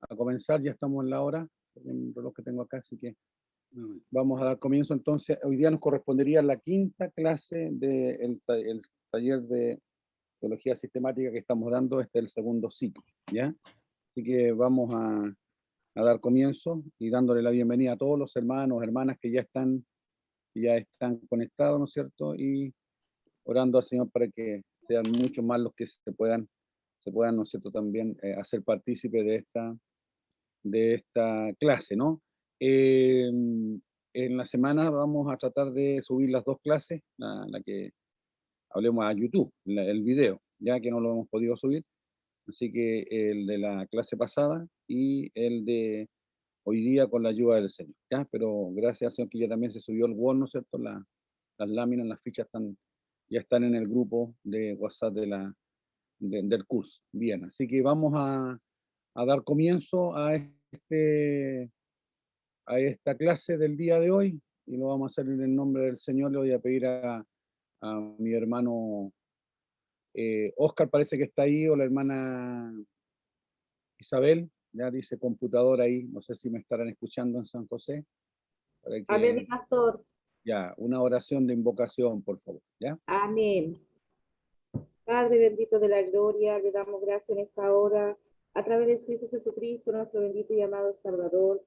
a comenzar, ya estamos en la hora, en el reloj que tengo acá, así que vamos a dar comienzo entonces. Hoy día nos correspondería la quinta clase del el taller de teología sistemática que estamos dando, este es el segundo ciclo, ¿ya? Así que vamos a dar comienzo y dándole la bienvenida a todos los hermanos, hermanas que ya están conectados, ¿no es cierto? Y orando al Señor para que sean muchos más los que se puedan, ¿no es cierto?, también hacer partícipe de esta clase, ¿no? En la semana vamos a tratar de subir las dos clases, la que hablemos a YouTube, el video, ya que no lo hemos podido subir. Así que el de la clase pasada y el de hoy día con la ayuda del Señor, ¿ya? Pero gracias al Señor que ya también se subió el Word, ¿no es cierto? Las láminas, las fichas ya están en el grupo de WhatsApp del curso. Bien, así que vamos a dar comienzo a esta clase del día de hoy y lo vamos a hacer en el nombre del Señor. Le voy a pedir a mi hermano Oscar, parece que está ahí, o la hermana Isabel, ya dice computadora ahí, no sé si me estarán escuchando en San José, para Amén, mi que, pastor. ya, una oración de invocación, por favor, ¿ya? Amén. Padre bendito de la gloria, le damos gracias en esta hora, a través de su Hijo Jesucristo, nuestro bendito y amado Salvador,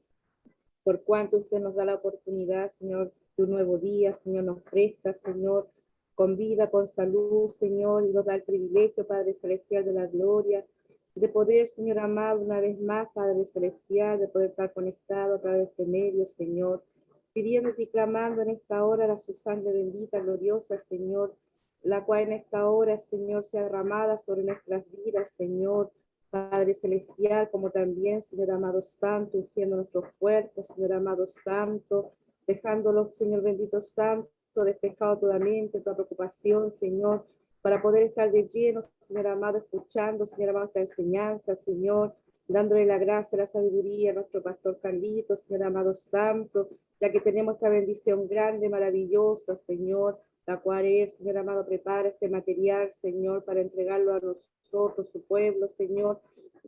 por cuanto usted nos da la oportunidad, Señor, de un nuevo día, Señor, nos presta, Señor, con vida, con salud, Señor, y nos da el privilegio, Padre Celestial de la gloria, de poder, Señor amado, una vez más, Padre Celestial, de poder estar conectado a través de este medio, Señor, pidiéndote y clamando en esta hora a su sangre bendita, gloriosa, Señor, la cual en esta hora, Señor, sea derramada sobre nuestras vidas, Señor, Padre Celestial, como también, Señor amado Santo, ungiendo nuestros cuerpos, Señor amado Santo, dejándolo, Señor bendito Santo, despejado toda mente, toda preocupación, Señor, para poder estar de lleno, Señor amado, escuchando, Señor amado, esta enseñanza, Señor, dándole la gracia, la sabiduría a nuestro pastor Carlito, Señor amado Santo, ya que tenemos esta bendición grande, maravillosa, Señor, la cual él, Señor amado, prepara este material, Señor, para entregarlo a nosotros, su pueblo, Señor,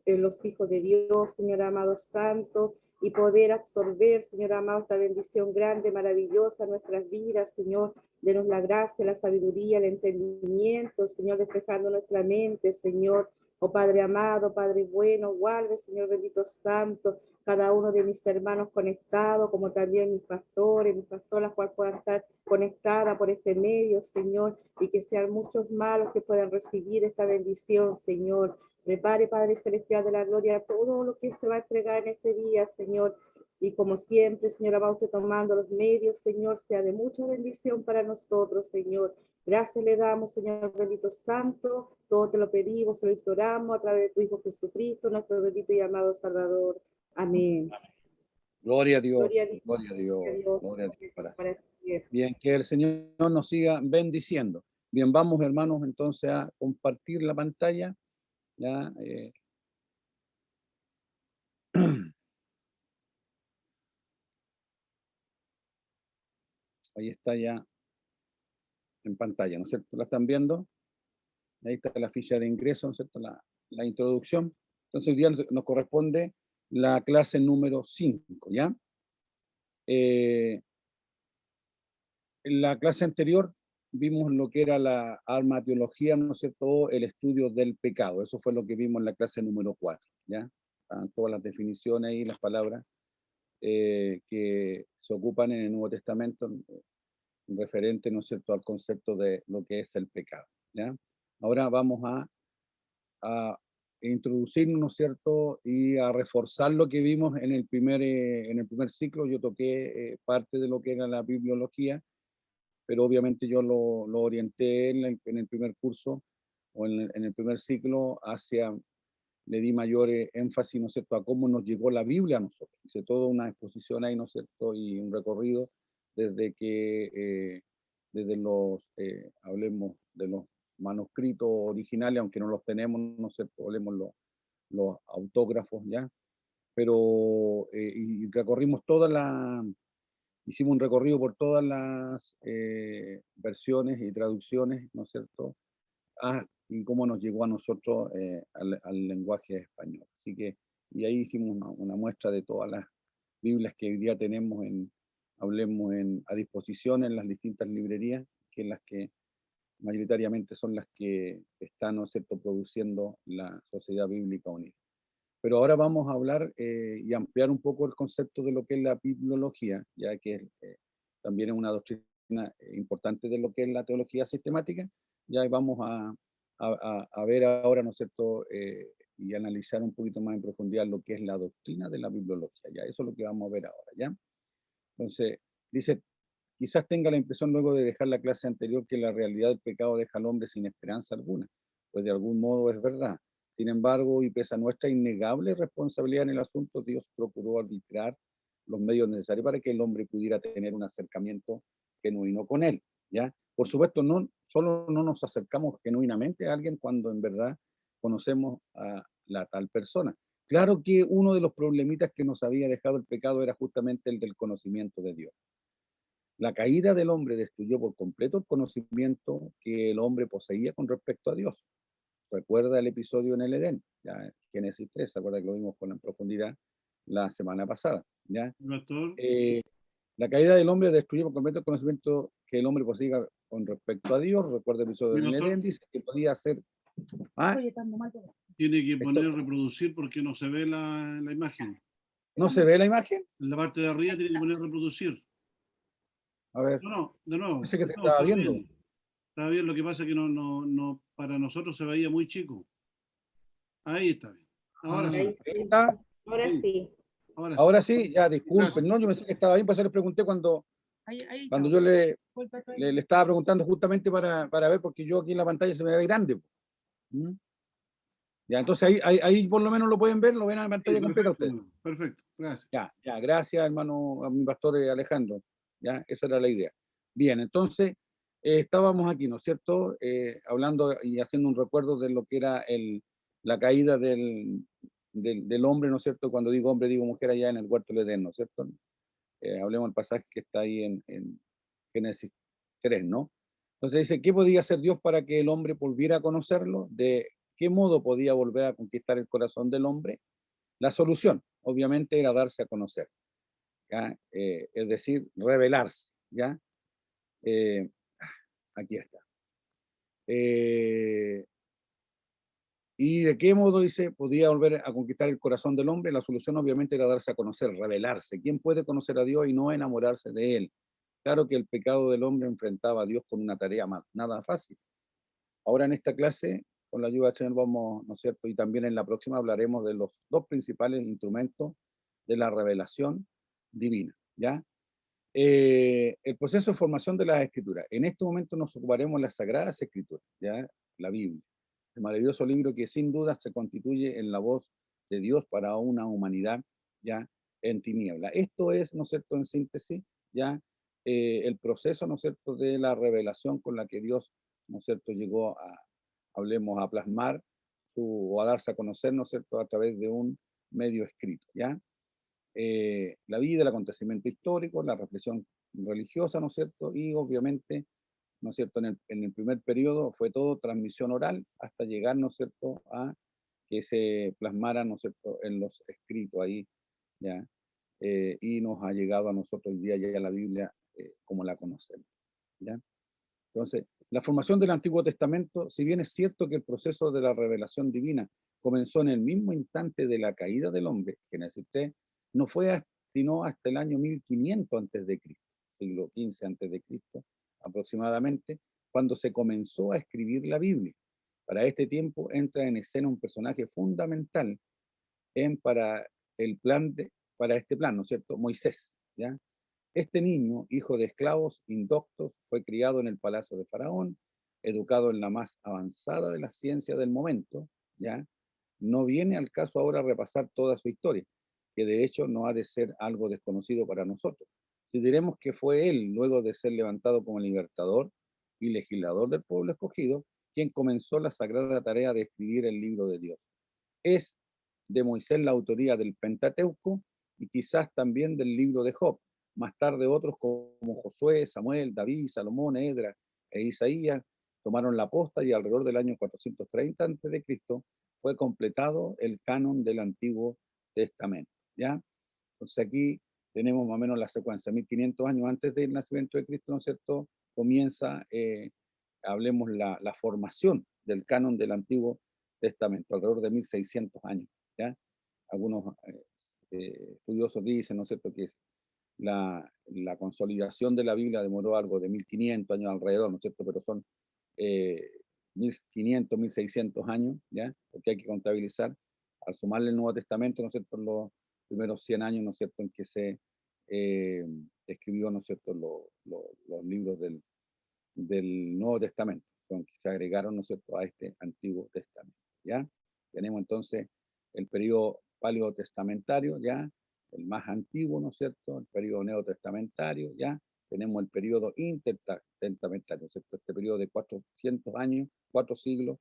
los hijos de Dios, Señor amado Santo, y poder absorber, Señor amado, esta bendición grande, maravillosa en nuestras vidas, Señor, denos la gracia, la sabiduría, el entendimiento, Señor, despejando nuestra mente, Señor, oh Padre amado, Padre bueno, guarde, Señor bendito Santo, cada uno de mis hermanos conectados, como también mis pastores, mis pastoras, cual puedan estar conectadas por este medio, Señor, y que sean muchos malos que puedan recibir esta bendición, Señor. Prepare, Padre Celestial de la Gloria, todo lo que se va a entregar en este día, Señor. Y como siempre, Señor, va usted tomando los medios, Señor, sea de mucha bendición para nosotros, Señor. Gracias le damos, Señor bendito Santo. Todo te lo pedimos, se lo imploramos a través de tu Hijo Jesucristo, nuestro bendito y amado Salvador. Amén. Gloria a Dios, Gloria a Dios, gloria a gloria a Dios, Dios, gloria a Dios para para siempre. siempre. Bien, que el Señor nos siga bendiciendo. Bien, vamos hermanos entonces a compartir la pantalla, ya. Ahí está ya en pantalla, ¿no es cierto? ¿La están viendo? Ahí está la ficha de ingreso, ¿no es cierto? La introducción. Entonces, hoy día nos corresponde la clase número 5, ¿ya? En la clase anterior vimos lo que era la alma teología, ¿no es cierto? El estudio del pecado. Eso fue lo que vimos en la clase número 4, ¿ya? Están todas las definiciones y las palabras que se ocupan en el Nuevo Testamento referente, ¿no es cierto?, al concepto de lo que es el pecado, ¿ya? Ahora vamos a introducirnos, ¿no es cierto?, y a reforzar lo que vimos en el primer ciclo. Yo toqué parte de lo que era la bibliología, pero obviamente yo lo orienté en el primer curso o en el primer ciclo le di mayor énfasis, ¿no es cierto?, a cómo nos llegó la Biblia a nosotros. Hice toda una exposición ahí, ¿no es cierto?, y un recorrido desde hablemos de los manuscritos originales, aunque no los tenemos, ¿no es cierto?, hablemos los autógrafos, ¿ya? Pero, y recorrimos hicimos un recorrido por todas las versiones y traducciones, ¿no es cierto?, y cómo nos llegó a nosotros al lenguaje español. Así que y ahí hicimos una muestra de todas las Biblias que hoy día tenemos a disposición en las distintas librerías, que las que mayoritariamente son las que están, ¿no es cierto?, produciendo la Sociedad Bíblica Unida. Pero ahora vamos a hablar y ampliar un poco el concepto de lo que es la bibliología, ya que también es una doctrina importante de lo que es la teología sistemática. Ya vamos a ver ahora, ¿no es cierto?, y analizar un poquito más en profundidad lo que es la doctrina de la bibliología. Ya, eso es lo que vamos a ver ahora, ¿ya? Entonces, dice, quizás tenga la impresión luego de dejar la clase anterior que la realidad del pecado deja al hombre sin esperanza alguna, pues de algún modo es verdad. Sin embargo, y pese a nuestra innegable responsabilidad en el asunto, Dios procuró arbitrar los medios necesarios para que el hombre pudiera tener un acercamiento genuino con él, ¿ya? Por supuesto, no solo no nos acercamos genuinamente a alguien cuando en verdad conocemos a la tal persona. Claro que uno de los problemitas que nos había dejado el pecado era justamente el del conocimiento de Dios. La caída del hombre destruyó por completo el conocimiento que el hombre poseía con respecto a Dios. Recuerda el episodio en el Edén, ya Génesis 3, ¿se acuerda que lo vimos con en profundidad la semana pasada? ¿Ya? Pastor, La caída del hombre destruyó por completo el conocimiento que el hombre poseía con respecto a Dios. Recuerda el episodio en el pastor, Edén, dice que podía ser... Ah, tiene que esto, poner reproducir porque no se ve la imagen. ¿no se ve la imagen? En la parte de arriba tiene que poner reproducir. A ver, No, de nuevo. parece que te No, estaba está viendo. bien. Está bien, lo que pasa es que no, para nosotros se veía muy chico. Ahí está bien. Ahora Ah, sí. Ahí ahí sí. está. Ahora Sí, sí. ahora sí. Ahora sí, ya disculpen, Gracias. no, yo pensé que estaba bien, pues eso les pregunté cuando Ahí yo le estaba preguntando justamente para ver, porque yo aquí en la pantalla se me ve grande. ¿Mm? Ya, entonces ahí por lo menos lo pueden ver, lo ven en la Sí, pantalla completa ustedes. perfecto, perfecto. Gracias. Ya, gracias hermano, a mi pastor Alejandro. Ya, esa era la idea. Bien, entonces estábamos aquí, ¿no es cierto? Hablando y haciendo un recuerdo de lo que era la caída del hombre, ¿no es cierto? Cuando digo hombre, digo mujer allá en el huerto del Edén, ¿no es cierto? Hablemos del pasaje que está ahí en Génesis 3, ¿no? Entonces dice, ¿qué podía hacer Dios para que el hombre volviera a conocerlo? ¿De qué modo podía volver a conquistar el corazón del hombre? La solución, obviamente, era darse a conocer, ¿ya? Es decir, revelarse, ¿ya? Eh, aquí está. ¿Y de qué modo, dice, podía volver a conquistar el corazón del hombre? La solución, obviamente, era darse a conocer, revelarse. ¿Quién puede conocer a Dios y no enamorarse de Él? Claro que el pecado del hombre enfrentaba a Dios con una tarea más, nada fácil. Ahora en esta clase, con la ayuda del Señor, vamos, ¿no es cierto? Y también en la próxima hablaremos de los dos principales instrumentos de la revelación divina, ¿ya? El proceso de formación de las escrituras. En este momento nos ocuparemos de las sagradas escrituras, ¿ya? La Biblia, el maravilloso libro que sin duda se constituye en la voz de Dios para una humanidad ya en tiniebla. Esto es, ¿no es cierto?, en síntesis, ya el proceso, ¿no es cierto?, de la revelación con la que Dios, ¿no es cierto?, llegó hablemos, a plasmar o a darse a conocer, ¿no es cierto?, a través de un medio escrito, ¿ya? La vida, el acontecimiento histórico, la reflexión religiosa, ¿no es cierto? Y obviamente, ¿no es cierto? En el primer periodo fue todo transmisión oral hasta llegar, ¿no es cierto?, a que se plasmara, ¿no es cierto?, en los escritos ahí, ¿ya? Y nos ha llegado a nosotros hoy día ya la Biblia como la conocemos, ¿ya? Entonces, la formación del Antiguo Testamento, si bien es cierto que el proceso de la revelación divina comenzó en el mismo instante de la caída del hombre, Génesis 3, no fue sino hasta el año 1500 antes de Cristo, siglo XV antes de Cristo aproximadamente, cuando se comenzó a escribir la Biblia. Para este tiempo entra en escena un personaje fundamental para para este plan, ¿no es cierto? Moisés, ¿ya? Este niño, hijo de esclavos indoctos, fue criado en el palacio de Faraón, educado en la más avanzada de las ciencias del momento, ¿ya? No viene al caso ahora repasar toda su historia, que de hecho no ha de ser algo desconocido para nosotros. Si diremos que fue él, luego de ser levantado como libertador y legislador del pueblo escogido, quien comenzó la sagrada tarea de escribir el libro de Dios. Es de Moisés la autoría del Pentateuco y quizás también del libro de Job. Más tarde otros como Josué, Samuel, David, Salomón, Edra e Isaías tomaron la posta y alrededor del año 430 a.C. fue completado el canon del Antiguo Testamento, ¿ya? Entonces aquí tenemos más o menos la secuencia, 1500 años antes del nacimiento de Cristo, ¿no es cierto? Comienza, hablemos, la formación del canon del Antiguo Testamento, alrededor de 1600 años, ¿ya? Algunos estudiosos dicen, ¿no es cierto?, que la consolidación de la Biblia demoró algo de 1500 años alrededor, ¿no es cierto?, pero son 1500, 1600 años, ¿ya? Porque hay que contabilizar, al sumarle el Nuevo Testamento, ¿no es cierto?, los primeros 100 años, ¿no es cierto?, en que se escribió, ¿no es cierto?, los libros del Nuevo Testamento, son que se agregaron, ¿no es cierto?, a este Antiguo Testamento, ¿ya? Tenemos entonces el periodo paleotestamentario, ¿ya? El más antiguo, ¿no es cierto?, el periodo neotestamentario, ¿ya? Tenemos el periodo intertestamentario, ¿no es cierto?, este periodo de 400 años, 4 siglos,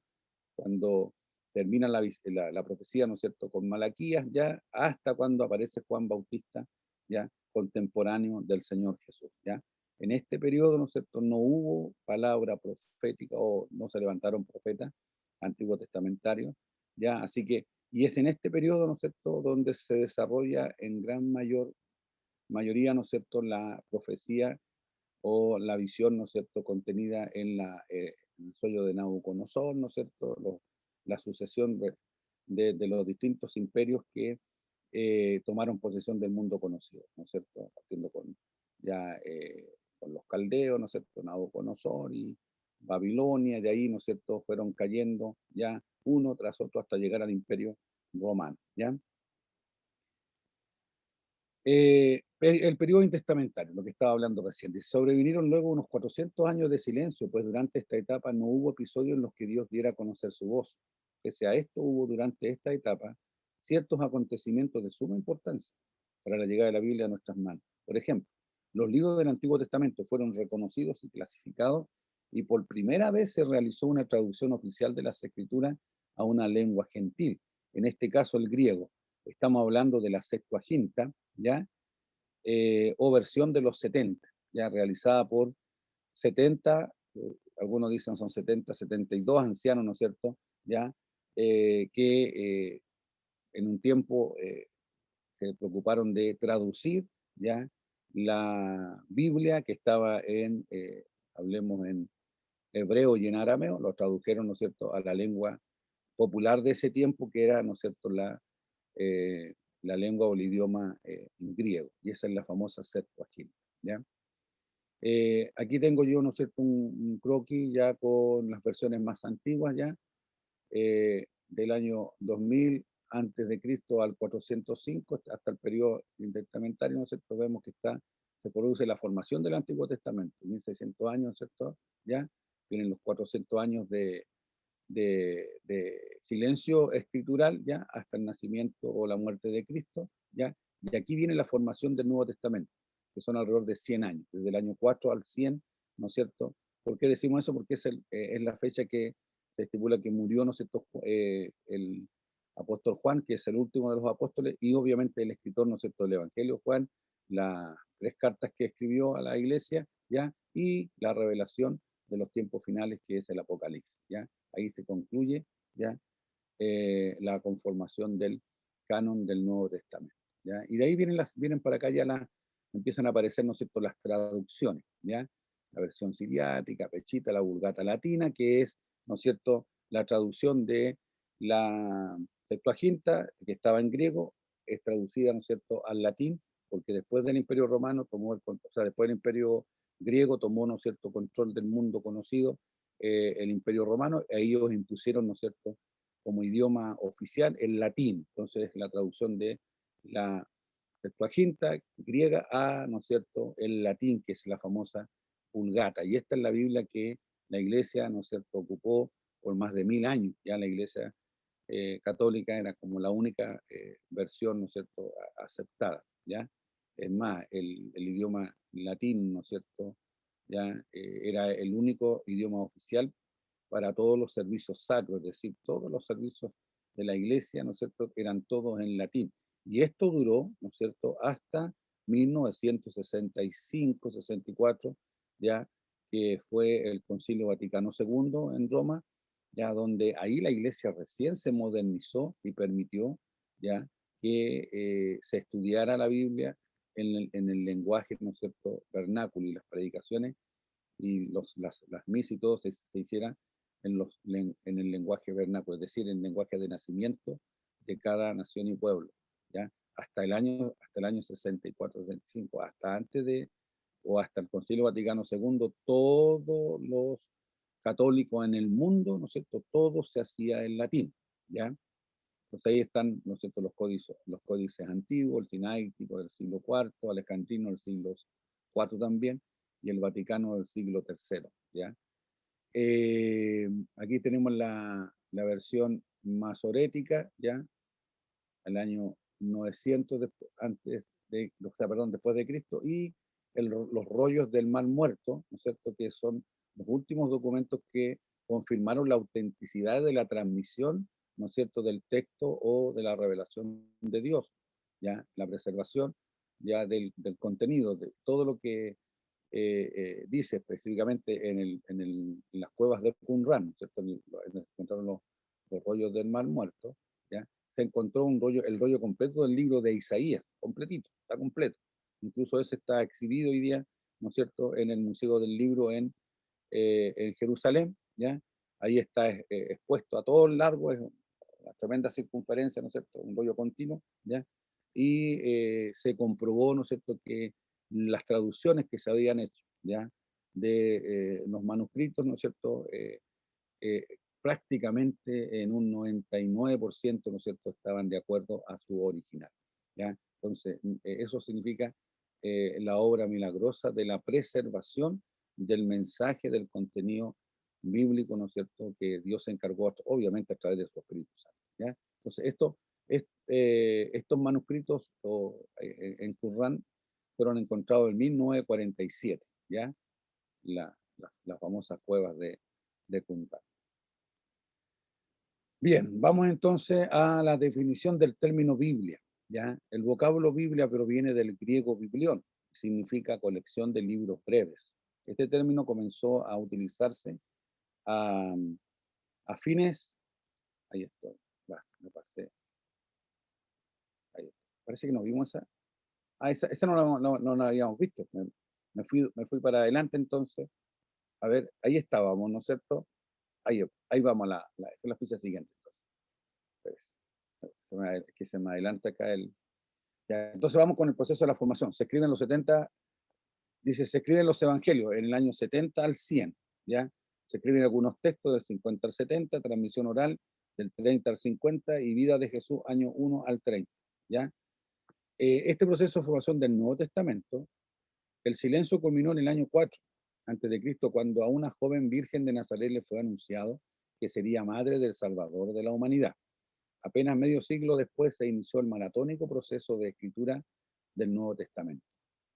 cuando termina la profecía, ¿no es cierto?, con Malaquías, ya, hasta cuando aparece Juan Bautista, ya, contemporáneo del Señor Jesús, ya. En este periodo, ¿no es cierto?, no hubo palabra profética o no se levantaron profetas antiguo testamentarios, ya, así que, y es en este periodo, ¿no es cierto?, donde se desarrolla en gran mayoría, ¿no es cierto?, la profecía o la visión, ¿no es cierto?, contenida en el sueño de Nabucodonosor, ¿no es cierto?, la sucesión de los distintos imperios que tomaron posesión del mundo conocido, ¿no es cierto?, partiendo con los caldeos, ¿no es cierto?, Nabucodonosor y Babilonia, de ahí, ¿no es cierto?, fueron cayendo ya uno tras otro hasta llegar al imperio romano, ¿ya? El periodo intestamentario, lo que estaba hablando recién, sobrevinieron luego unos 400 años de silencio, pues durante esta etapa no hubo episodios en los que Dios diera a conocer su voz. Pese a esto, hubo durante esta etapa ciertos acontecimientos de suma importancia para la llegada de la Biblia a nuestras manos. Por ejemplo, los libros del Antiguo Testamento fueron reconocidos y clasificados, y por primera vez se realizó una traducción oficial de las Escrituras a una lengua gentil, en este caso el griego. Estamos hablando de la Septuaginta, ¿ya? O versión de los 70, ya realizada por 70, algunos dicen son 70, 72 ancianos, ¿no es cierto? Ya, que en un tiempo se preocuparon de traducir, ya, la Biblia que estaba hablemos en hebreo y en arameo, lo tradujeron, ¿no es cierto?, a la lengua popular de ese tiempo, que era, ¿no es cierto?, eh, la lengua o el idioma griego, y esa es la famosa Septuaginta, ¿ya? Aquí tengo yo, ¿no es cierto?, un croquis ya con las versiones más antiguas, ya, del año 2000 antes de Cristo al 405, hasta el periodo intertestamentario, ¿no es cierto?, vemos que se produce la formación del Antiguo Testamento, 1600 años, ¿no es cierto?, ya, vienen los 400 años de silencio escritural, ya, hasta el nacimiento o la muerte de Cristo, ya, y aquí viene la formación del Nuevo Testamento, que son alrededor de 100 años, desde el año 4 al 100, ¿no es cierto? ¿Por qué decimos eso? Porque es la fecha que se estipula que murió, ¿no es cierto?, el apóstol Juan, que es el último de los apóstoles, y obviamente el escritor, ¿no es cierto?, del Evangelio Juan, las 3 cartas que escribió a la iglesia, ¿ya? Y la revelación de los tiempos finales, que es el Apocalipsis, ¿ya? Ahí se concluye, ¿ya? La conformación del canon del Nuevo Testamento, ¿ya? Y de ahí vienen para acá empiezan a aparecer, ¿no es cierto?, las traducciones, ¿ya? La versión siriática, Pechita, la Vulgata Latina, que es, ¿no es cierto?, la traducción de la Septuaginta, que estaba en griego, es traducida, ¿no es cierto?, al latín, porque después del Imperio Romano después del Imperio griego tomó, ¿no es cierto?, control del mundo conocido, el Imperio Romano, e ellos impusieron, ¿no es cierto?, como idioma oficial el latín. Entonces, la traducción de la Septuaginta griega a, ¿no es cierto?, el latín, que es la famosa Vulgata. Y esta es la Biblia que la Iglesia, ¿no es cierto?, ocupó por más de 1000 años. Ya la Iglesia católica era como la única versión, ¿no es cierto?, aceptada, ¿ya? Es más, el idioma latín, ¿no es cierto?, ya era el único idioma oficial para todos los servicios sacros, es decir, todos los servicios de la iglesia, ¿no es cierto?, eran todos en latín. Y esto duró, ¿no es cierto?, hasta 1965, 64, ya que fue el Concilio Vaticano II en Roma, ya donde ahí la iglesia recién se modernizó y permitió ya que se estudiara la Biblia en el lenguaje, ¿no es cierto?, vernáculo, y las predicaciones y las misas y todo se hiciera en el lenguaje vernáculo, es decir, en el lenguaje de nacimiento de cada nación y pueblo, ¿ya? Hasta el año 64, 65, hasta antes de, o hasta el Concilio Vaticano II, todos los católicos en el mundo, ¿no es cierto?, todo se hacía en latín, ¿ya? Entonces ahí están, ¿no es cierto?, los códices antiguos, el Sinaítico del siglo IV, Alejandrino del siglo IV también, y el Vaticano del siglo III, ¿ya? Aquí tenemos la versión masorética, ¿ya? El año 900 o sea, perdón, después de Cristo, y los rollos del Mar Muerto, ¿no es cierto?, que son los últimos documentos que confirmaron la autenticidad de la transmisión, ¿no es cierto?, del texto o de la revelación de Dios, ¿ya? La preservación ya del contenido, de todo lo que dice específicamente en las cuevas de Qumran, ¿no es cierto?, donde se encontraron los rollos del Mar Muerto, ¿ya? Se encontró el rollo completo del libro de Isaías, completito, está completo. Incluso ese está exhibido hoy día, ¿no es cierto?, en el Museo del Libro en Jerusalén, ¿ya? Ahí está expuesto a todo el largo, es una tremenda circunferencia, ¿no es cierto?, un rollo continuo, ¿ya? Y se comprobó, ¿no es cierto?, que las traducciones que se habían hecho, ¿ya?, de los manuscritos, ¿no es cierto?, eh, prácticamente en un 99%, ¿no es cierto?, estaban de acuerdo a su original, ¿ya? Entonces, eso significa la obra milagrosa de la preservación del mensaje, del contenido bíblico, ¿no es cierto?, que Dios se encargó, obviamente, a través de su Espíritu Santo, ¿ya? Entonces, estos manuscritos en Qumran fueron encontrados en 1947, ¿ya? Las famosas cuevas de Qumran. Bien, vamos entonces a la definición del término Biblia, ¿ya? El vocablo Biblia proviene del griego biblión, significa colección de libros breves. Este término comenzó a utilizarse a, a fines, ahí estoy, me pasé, ahí está. Parece que no vimos esa. Esa no la habíamos visto. Me fui para adelante entonces. A ver, ahí estábamos, ¿no es cierto? Ahí vamos esta es la ficha siguiente. Entonces, que se me adelanta acá ya. Entonces vamos con el proceso de la formación. Se escriben los 70, dice, se escriben los evangelios en el año 70 al 100, ¿ya? Se escriben algunos textos del 50 al 70, transmisión oral del 30 al 50 y vida de Jesús año 1 al 30, ¿ya? Este proceso de formación del Nuevo Testamento, el silencio culminó en el año 4 antes de Cristo, cuando a una joven virgen de Nazaret le fue anunciado que sería madre del Salvador de la humanidad. Apenas medio siglo después se inició el maratónico proceso de escritura del Nuevo Testamento.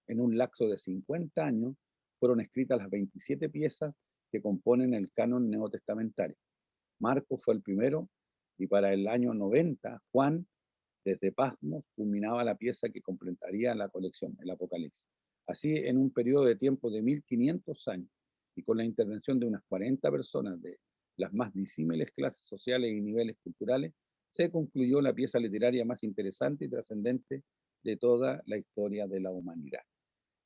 En un lapso de 50 años fueron escritas las 27 piezas que componen el canon neotestamentario. Marcos fue el primero y para el año 90 Juan, desde Patmos, culminaba la pieza que completaría la colección, el Apocalipsis. Así, en un periodo de tiempo de 1500 años y con la intervención de unas 40 personas de las más disímiles clases sociales y niveles culturales, se concluyó la pieza literaria más interesante y trascendente de toda la historia de la humanidad,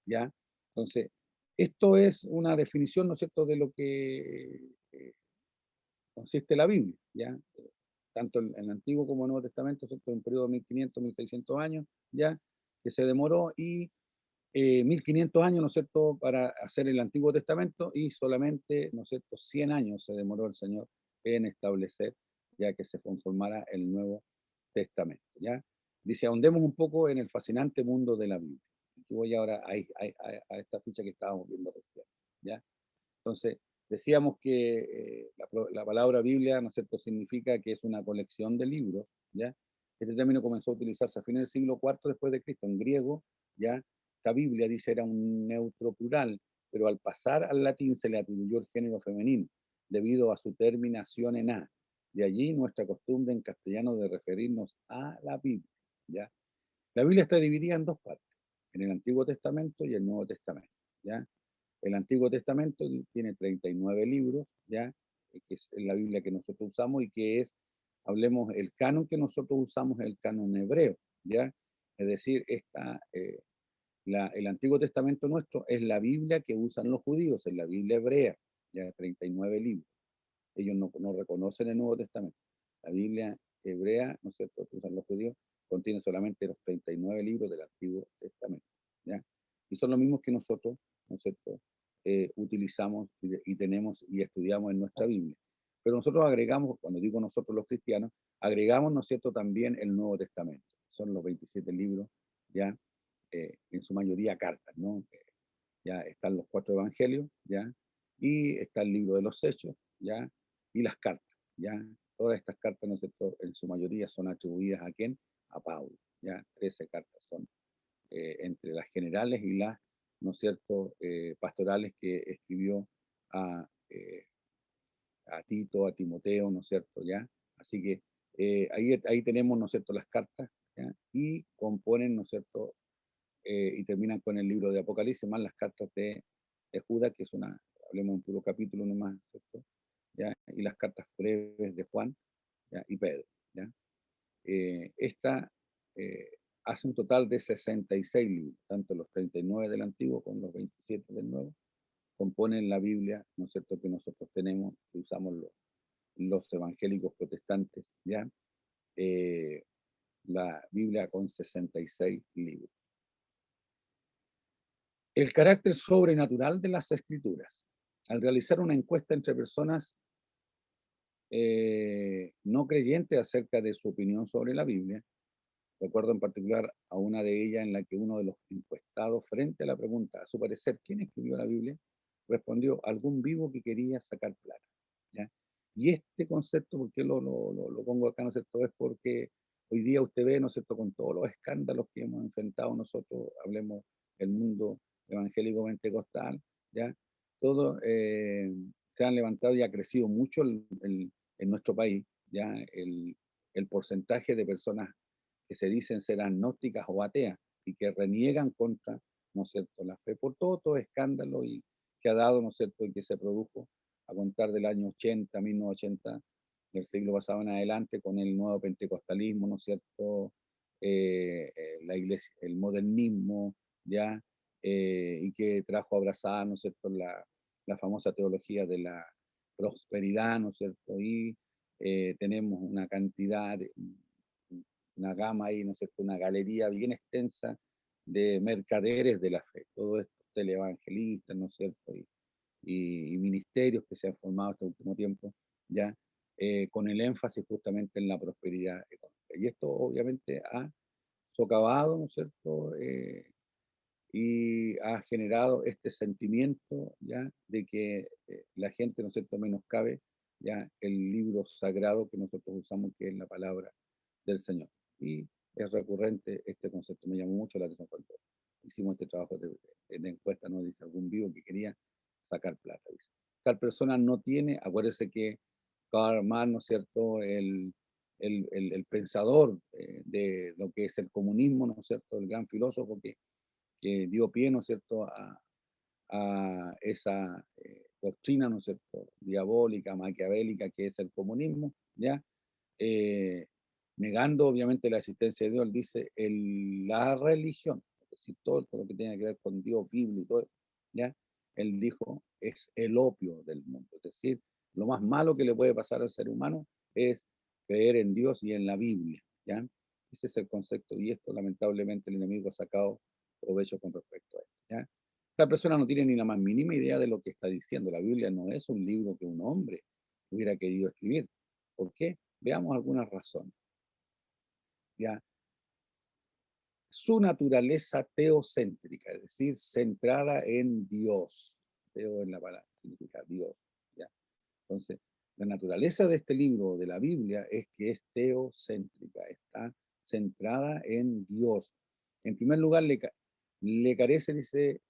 ¿ya? Entonces, esto es una definición, ¿no es cierto?, de lo que consiste la Biblia, ¿ya? Tanto en el Antiguo como en el Nuevo Testamento, ¿cierto?, en un periodo de 1500, 1600 años, ¿ya?, que se demoró, y 1500 años, ¿no es cierto?, para hacer el Antiguo Testamento, y solamente, ¿no es cierto?, 100 años se demoró el Señor en establecer ya que se conformara el Nuevo Testamento, ¿ya? Dice, ahondemos un poco en el fascinante mundo de la Biblia. Aquí voy ahora a esta ficha que estábamos viendo recién, ¿ya? Entonces, decíamos que la palabra Biblia, ¿no es cierto?, significa que es una colección de libros, ¿ya? Este término comenzó a utilizarse a fines del siglo IV después de Cristo, en griego, ¿ya? Esta Biblia, dice, era un neutro plural, pero al pasar al latín se le atribuyó el género femenino, debido a su terminación en A. De allí nuestra costumbre en castellano de referirnos a la Biblia, ¿ya? La Biblia está dividida en dos partes, en el Antiguo Testamento y el Nuevo Testamento, ¿ya? El Antiguo Testamento tiene 39 libros, ¿ya? Que es la Biblia que nosotros usamos y que es, hablemos, el canon que nosotros usamos es el canon hebreo, ¿ya? Es decir, el Antiguo Testamento nuestro es la Biblia que usan los judíos, es la Biblia hebrea, ya 39 libros. Ellos no reconocen el Nuevo Testamento. La Biblia hebrea, ¿no es cierto?, que usan los judíos, contiene solamente los 39 libros del Antiguo Testamento, ¿ya? Y son los mismos que nosotros, ¿no es cierto?, utilizamos y tenemos y estudiamos en nuestra Biblia. Pero nosotros agregamos, cuando digo nosotros los cristianos, agregamos, ¿no es cierto?, también el Nuevo Testamento. Son los 27 libros, ya, en su mayoría cartas, ¿no? Ya están los 4 evangelios, ya, y está el libro de los Hechos, ya, y las cartas, ya. Todas estas cartas, ¿no es cierto?, en su mayoría son atribuidas ¿a quién? A Pablo, ya. 13 cartas son entre las generales y las, ¿no es cierto?, pastorales que escribió a, eh, a Tito, a Timoteo, ¿no es cierto?, ya. Así que ahí tenemos, ¿no es cierto?, las cartas, ¿ya? Y componen, ¿no es cierto?, y terminan con el libro de Apocalipsis, más las cartas de Judas, que es hablemos un puro capítulo nomás, ¿cierto? ¿Ya? Y las cartas breves de Juan, ¿ya? Y Pedro, ¿ya? Esta eh, hace un total de 66 libros, tanto los 39 del Antiguo como los 27 del Nuevo, componen la Biblia, ¿no es cierto?, que nosotros tenemos, que usamos los evangélicos protestantes, ¿ya? La Biblia con 66 libros. El carácter sobrenatural de las escrituras. Al realizar una encuesta entre personas no creyentes acerca de su opinión sobre la Biblia, recuerdo en particular a una de ellas en la que uno de los encuestados, frente a la pregunta, a su parecer, ¿quién escribió la Biblia?, respondió, algún vivo que quería sacar plata, ¿ya? Y este concepto, ¿por qué lo pongo acá, no es cierto?, es porque hoy día usted ve, ¿no es cierto?, con todos los escándalos que hemos enfrentado nosotros, hablemos el mundo evangélico pentecostal, ¿ya? Todo se han levantado y ha crecido mucho en nuestro país, ¿ya? El porcentaje de personas que se dicen ser agnósticas o ateas y que reniegan contra, ¿no es cierto?, la fe por todo escándalo y que ha dado, ¿no es cierto?, y que se produjo a contar del año 80, 1980, del siglo pasado en adelante, con el nuevo pentecostalismo, ¿no es cierto?, la iglesia, el modernismo, ya, y que trajo abrazada, ¿no es cierto?, la famosa teología de la prosperidad, ¿no es cierto?, y tenemos una cantidad, una gama ahí, ¿no es cierto?, una galería bien extensa de mercaderes de la fe, todos estos televangelistas, ¿no es cierto?, y ministerios que se han formado este último tiempo, ya, con el énfasis justamente en la prosperidad económica. Y esto obviamente ha socavado, ¿no es cierto?, y ha generado este sentimiento, ya, de que la gente, ¿no es cierto?, menoscabe ya el libro sagrado que nosotros usamos, que es la palabra del Señor. Y es recurrente este concepto, me llamó mucho la atención cuando hicimos este trabajo de encuesta, ¿no? Dice algún vivo que quería sacar plata, dice. Tal persona no tiene, acuérdese que Karl Marx, ¿no es cierto?, el pensador de lo que es el comunismo, ¿no es cierto?, el gran filósofo que dio pie, ¿no es cierto?, a esa doctrina, ¿no es cierto?, diabólica, maquiavélica, que es el comunismo, ¿ya? Eh, Negando obviamente la existencia de Dios, él dice la religión, es decir, todo lo que tiene que ver con Dios, Biblia y todo, ¿ya? Él dijo, es el opio del mundo, es decir, lo más malo que le puede pasar al ser humano es creer en Dios y en la Biblia, ¿ya? Ese es el concepto, y esto lamentablemente el enemigo ha sacado provecho con respecto a esto, ¿ya? La persona no tiene ni la más mínima idea de lo que está diciendo. La Biblia no es un libro que un hombre hubiera querido escribir. ¿Por qué? Veamos algunas razones, ¿ya? Su naturaleza teocéntrica, es decir, centrada en Dios. Teo en la palabra, significa Dios, ¿ya? Entonces, la naturaleza de este libro, de la Biblia, es que es teocéntrica, está centrada en Dios. En primer lugar, le carece, dice,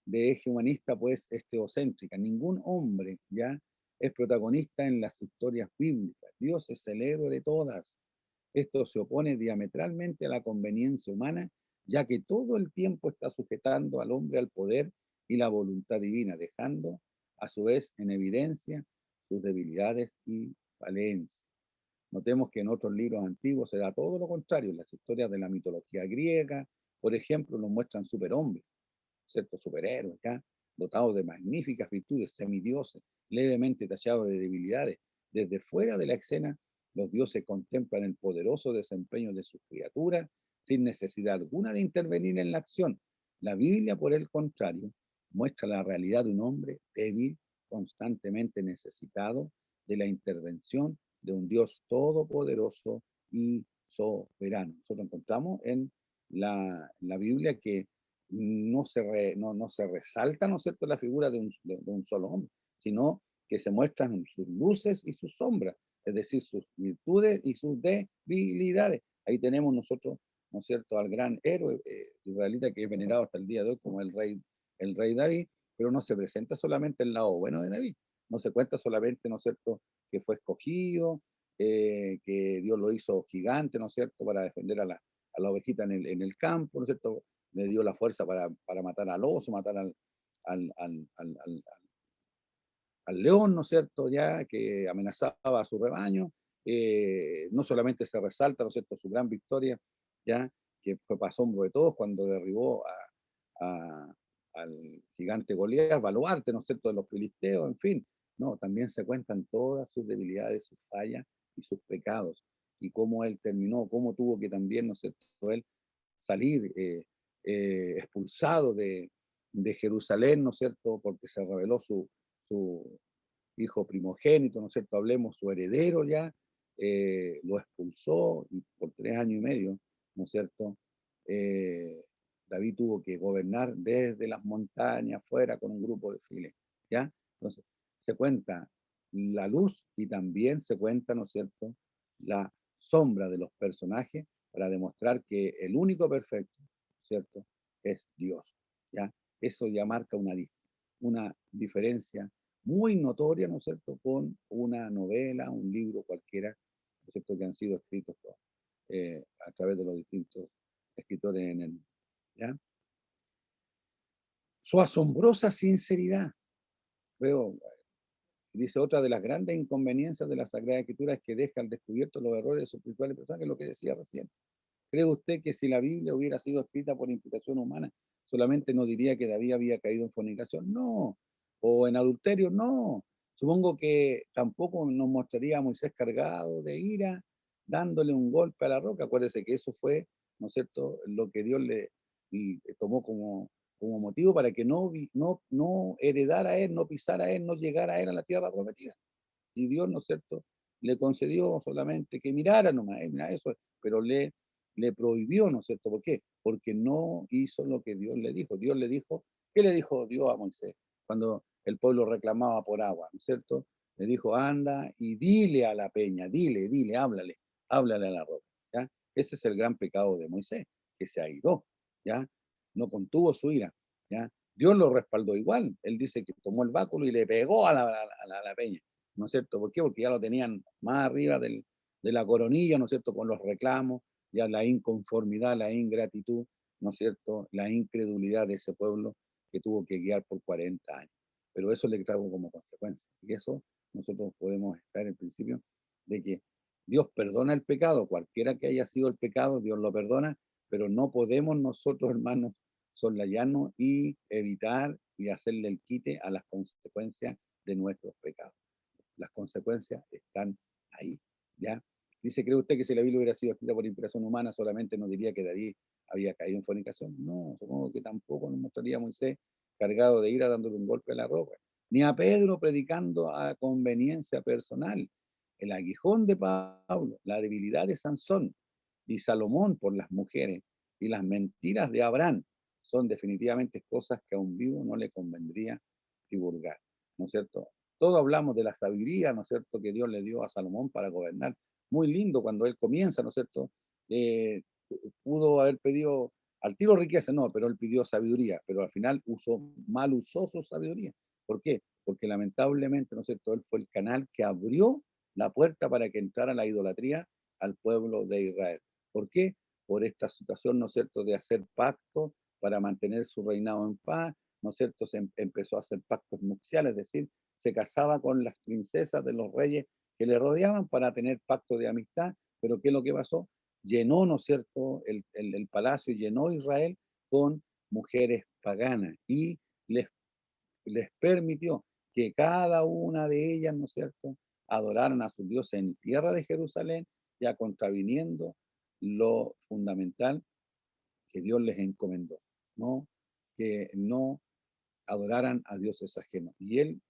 de eje humanista, pues es teocéntrica. Ningún hombre ya es protagonista en las historias bíblicas. Dios es el héroe de todas. Esto se opone diametralmente a la conveniencia humana, ya que todo el tiempo está sujetando al hombre al poder y la voluntad divina, dejando a su vez en evidencia sus debilidades y falencias. Notemos que en otros libros antiguos se da todo lo contrario. Las historias de la mitología griega, por ejemplo, nos muestran superhombres, ¿cierto? Superhéroes, acá, dotados de magníficas virtudes, semidioses, levemente tallados de debilidades. Desde fuera de la escena, los dioses contemplan el poderoso desempeño de sus criaturas sin necesidad alguna de intervenir en la acción. La Biblia, por el contrario, muestra la realidad de un hombre débil, constantemente necesitado de la intervención de un Dios todopoderoso y soberano. Nosotros encontramos en la Biblia que no se resalta, ¿no es cierto?, la figura de un solo hombre, sino que se muestran sus luces y sus sombras, es decir, sus virtudes y sus debilidades. Ahí tenemos nosotros, ¿no es cierto?, al gran héroe israelita que es venerado hasta el día de hoy como el rey David, pero no se presenta solamente el lado bueno de David, no se cuenta solamente, ¿no es cierto?, que fue escogido, que Dios lo hizo gigante, ¿no es cierto?, para defender a la ovejita en el campo, ¿no es cierto?, le dio la fuerza para matar al oso, matar al, al, al, al, al león, ¿no es cierto?, ya que amenazaba a su rebaño. No solamente se resalta, ¿no es cierto?, su gran victoria, ya que fue para asombro de todos cuando derribó al gigante Goliat, baluarte, ¿no es cierto?, de los filisteos, en fin. No, también se cuentan todas sus debilidades, sus fallas y sus pecados, y cómo él terminó, cómo tuvo que también, ¿no es cierto?, él salir expulsado de Jerusalén, ¿no es cierto?, porque se reveló su hijo primogénito, ¿no es cierto?, hablemos su heredero ya, lo expulsó y por 3 años y medio, ¿no es cierto?, eh, David tuvo que gobernar desde las montañas fuera con un grupo de fieles, ¿ya? Entonces, se cuenta la luz y también se cuenta, ¿no es cierto?, la sombra de los personajes para demostrar que el único perfecto, ¿cierto?, es Dios, ¿ya? Eso ya marca una diferencia muy notoria, ¿no es cierto?, con una novela, un libro cualquiera, ¿no es cierto?, que han sido escritos a través de los distintos escritores en el, ¿ya? Su asombrosa sinceridad, veo, dice, otra de las grandes inconveniencias de la Sagrada Escritura es que deja al descubierto los errores de sus principales personajes, lo que decía recién. ¿Cree usted que si la Biblia hubiera sido escrita por imputación humana, solamente nos diría que David había caído en fornicación? No. ¿O en adulterio? No. Supongo que tampoco nos mostraría a Moisés cargado de ira, dándole un golpe a la roca. Acuérdese que eso fue, ¿no es cierto?, lo que Dios le tomó como motivo para que no heredara a él, no pisara a él, no llegara a él a la tierra prometida. Y Dios, ¿no es cierto?, le concedió solamente que mirara nomás, mira eso, pero le prohibió, ¿no es cierto? ¿Por qué? Porque no hizo lo que Dios le dijo. Dios le dijo, ¿qué le dijo Dios a Moisés? Cuando el pueblo reclamaba por agua, ¿no es cierto? Le dijo, anda y dile a la peña, dile, háblale a la roca, ¿ya? Ese es el gran pecado de Moisés, que se airó, ¿ya? No contuvo su ira, ¿ya? Dios lo respaldó igual. Él dice que tomó el báculo y le pegó a la peña, ¿no es cierto? ¿Por qué? Porque ya lo tenían más arriba de la coronilla, ¿no es cierto?, con los reclamos, ya la inconformidad, la ingratitud, ¿no es cierto?, la incredulidad de ese pueblo que tuvo que guiar por 40 años. Pero eso le trajo como consecuencia. Y eso nosotros podemos estar en principio de que Dios perdona el pecado, cualquiera que haya sido el pecado, Dios lo perdona, pero no podemos nosotros, hermanos, soslayarnos y evitar y hacerle el quite a las consecuencias de nuestros pecados. Las consecuencias están ahí, ¿ya? Dice, ¿cree usted que si la Biblia hubiera sido escrita por inspiración humana, solamente nos diría que David había caído en fornicación? No, supongo que tampoco nos mostraría a Moisés cargado de ira dándole un golpe a la roca, ni a Pedro predicando a conveniencia personal, el aguijón de Pablo, la debilidad de Sansón y Salomón por las mujeres y las mentiras de Abraham son definitivamente cosas que a un vivo no le convendría divulgar, ¿no es cierto? Todos hablamos de la sabiduría, ¿no es cierto?, que Dios le dio a Salomón para gobernar. Muy lindo cuando él comienza, ¿no es cierto? Eh, Pudo haber pedido al tiro riqueza, no, pero él pidió sabiduría, pero al final mal usó su sabiduría. ¿Por qué? Porque lamentablemente, ¿no es cierto?, él fue el canal que abrió la puerta para que entrara la idolatría al pueblo de Israel. ¿Por qué? Por esta situación, ¿no es cierto?, de hacer pactos para mantener su reinado en paz, ¿no es cierto? Se empezó a hacer pactos nupciales, es decir, se casaba con las princesas de los reyes que le rodeaban para tener pacto de amistad, pero ¿qué es lo que pasó? Llenó, ¿no es cierto?, el palacio, llenó Israel con mujeres paganas y les, les permitió que cada una de ellas, ¿no es cierto?, adoraran a sus dioses en tierra de Jerusalén, ya contraviniendo lo fundamental que Dios les encomendó, ¿no? Que no adoraran a dioses ajenos. Y él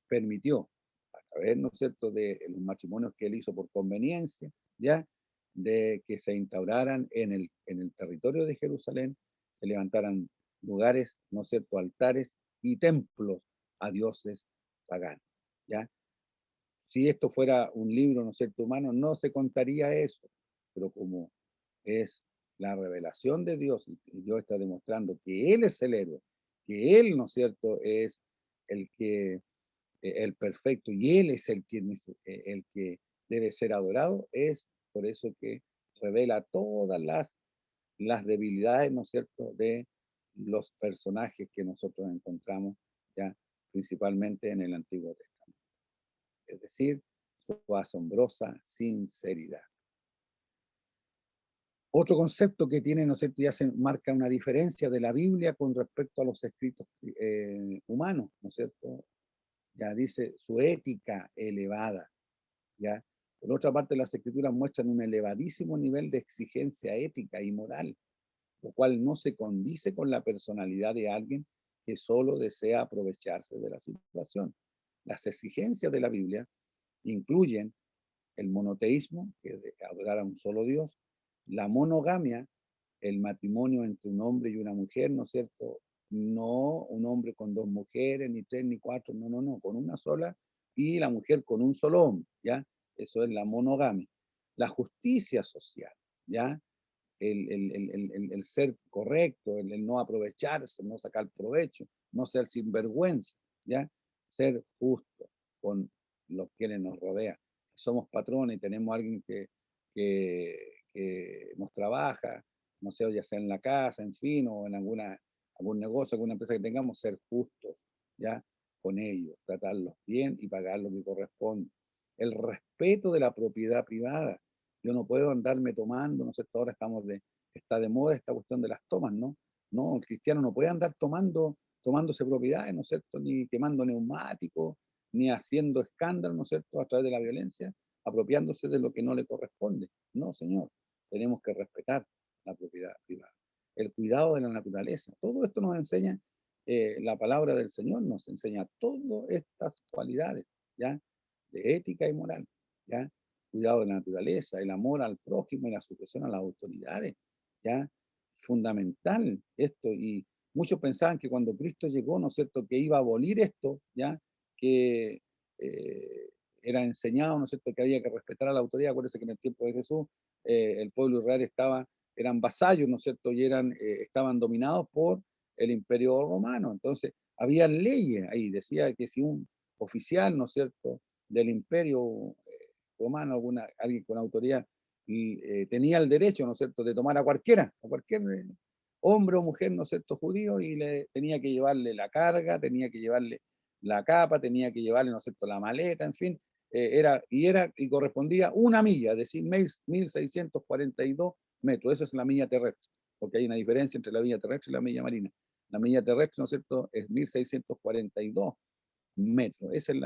permitió, a través, ¿no es cierto?, de los matrimonios que él hizo por conveniencia, ya, de que se instauraran en el territorio de Jerusalén, se levantaran lugares, ¿no es cierto?, altares y templos a dioses paganos, ya. Si esto fuera un libro, ¿no es cierto?, humano, no se contaría eso, pero como es la revelación de Dios, y Dios está demostrando que Él es el héroe, que Él, ¿no es cierto?, es el que, el perfecto, y Él es el que debe ser adorado, es por eso que revela todas las debilidades, ¿no es cierto?, de los personajes que nosotros encontramos ya principalmente en el Antiguo Testamento. Es decir, su asombrosa sinceridad. Otro concepto que tiene, ¿no es cierto?, ya se marca una diferencia de la Biblia con respecto a los escritos humanos, ¿no es cierto? Ya dice su ética elevada, ¿ya? Por otra parte, las escrituras muestran un elevadísimo nivel de exigencia ética y moral, lo cual no se condice con la personalidad de alguien que solo desea aprovecharse de la situación. Las exigencias de la Biblia incluyen el monoteísmo, que es de adorar a un solo Dios, la monogamia, el matrimonio entre un hombre y una mujer, ¿no es cierto? No un hombre con dos mujeres, ni tres, ni cuatro, no, no, no, con una sola, y la mujer con un solo hombre, ¿ya? Eso es la monogamia. La justicia social, ¿ya? El ser correcto, el no aprovecharse, no sacar provecho, no ser sinvergüenza, ¿ya? Ser justo con los quienes nos rodean. Somos patrones y tenemos a alguien que nos trabaja, no sé, ya sea en la casa, en fin, o en algún negocio, alguna empresa que tengamos, ser justos, ¿ya? Con ellos, tratarlos bien y pagar lo que corresponde. El respeto de la propiedad privada. Yo no puedo andarme tomando, ¿no es cierto? Ahora está de moda esta cuestión de las tomas, ¿no? No, el cristiano no puede andar tomándose propiedades, ¿no es cierto? Ni quemando neumáticos, ni haciendo escándalo, ¿no es cierto?, a través de la violencia, apropiándose de lo que no le corresponde. No, señor, tenemos que respetar la propiedad privada. El cuidado de la naturaleza. Todo esto nos enseña, la palabra del Señor nos enseña todas estas cualidades, ¿ya? De ética y moral, ¿ya? Cuidado de la naturaleza, el amor al prójimo y la sujeción a las autoridades, ¿ya? Fundamental esto, y muchos pensaban que cuando Cristo llegó, ¿no es cierto?, que iba a abolir esto, ¿ya? Que era enseñado, ¿no es cierto?, que había que respetar a la autoridad. Acuérdense que en el tiempo de Jesús el pueblo de Israel eran vasallos, ¿no es cierto?, y estaban dominados por el imperio romano. Entonces, había leyes ahí, decía que si un oficial, ¿no es cierto?, del imperio romano, alguien con autoridad, y tenía el derecho, ¿no es cierto?, de tomar a cualquier hombre o mujer, ¿no es cierto?, judío, y le tenía que llevarle la carga, tenía que llevarle la capa, tenía que llevarle, ¿no es cierto?, la maleta, en fin, y correspondía una milla, es decir, 1642 metros, eso es la milla terrestre, porque hay una diferencia entre la milla terrestre y la milla marina. La milla terrestre, ¿no es cierto?, es 1642 metros, esa es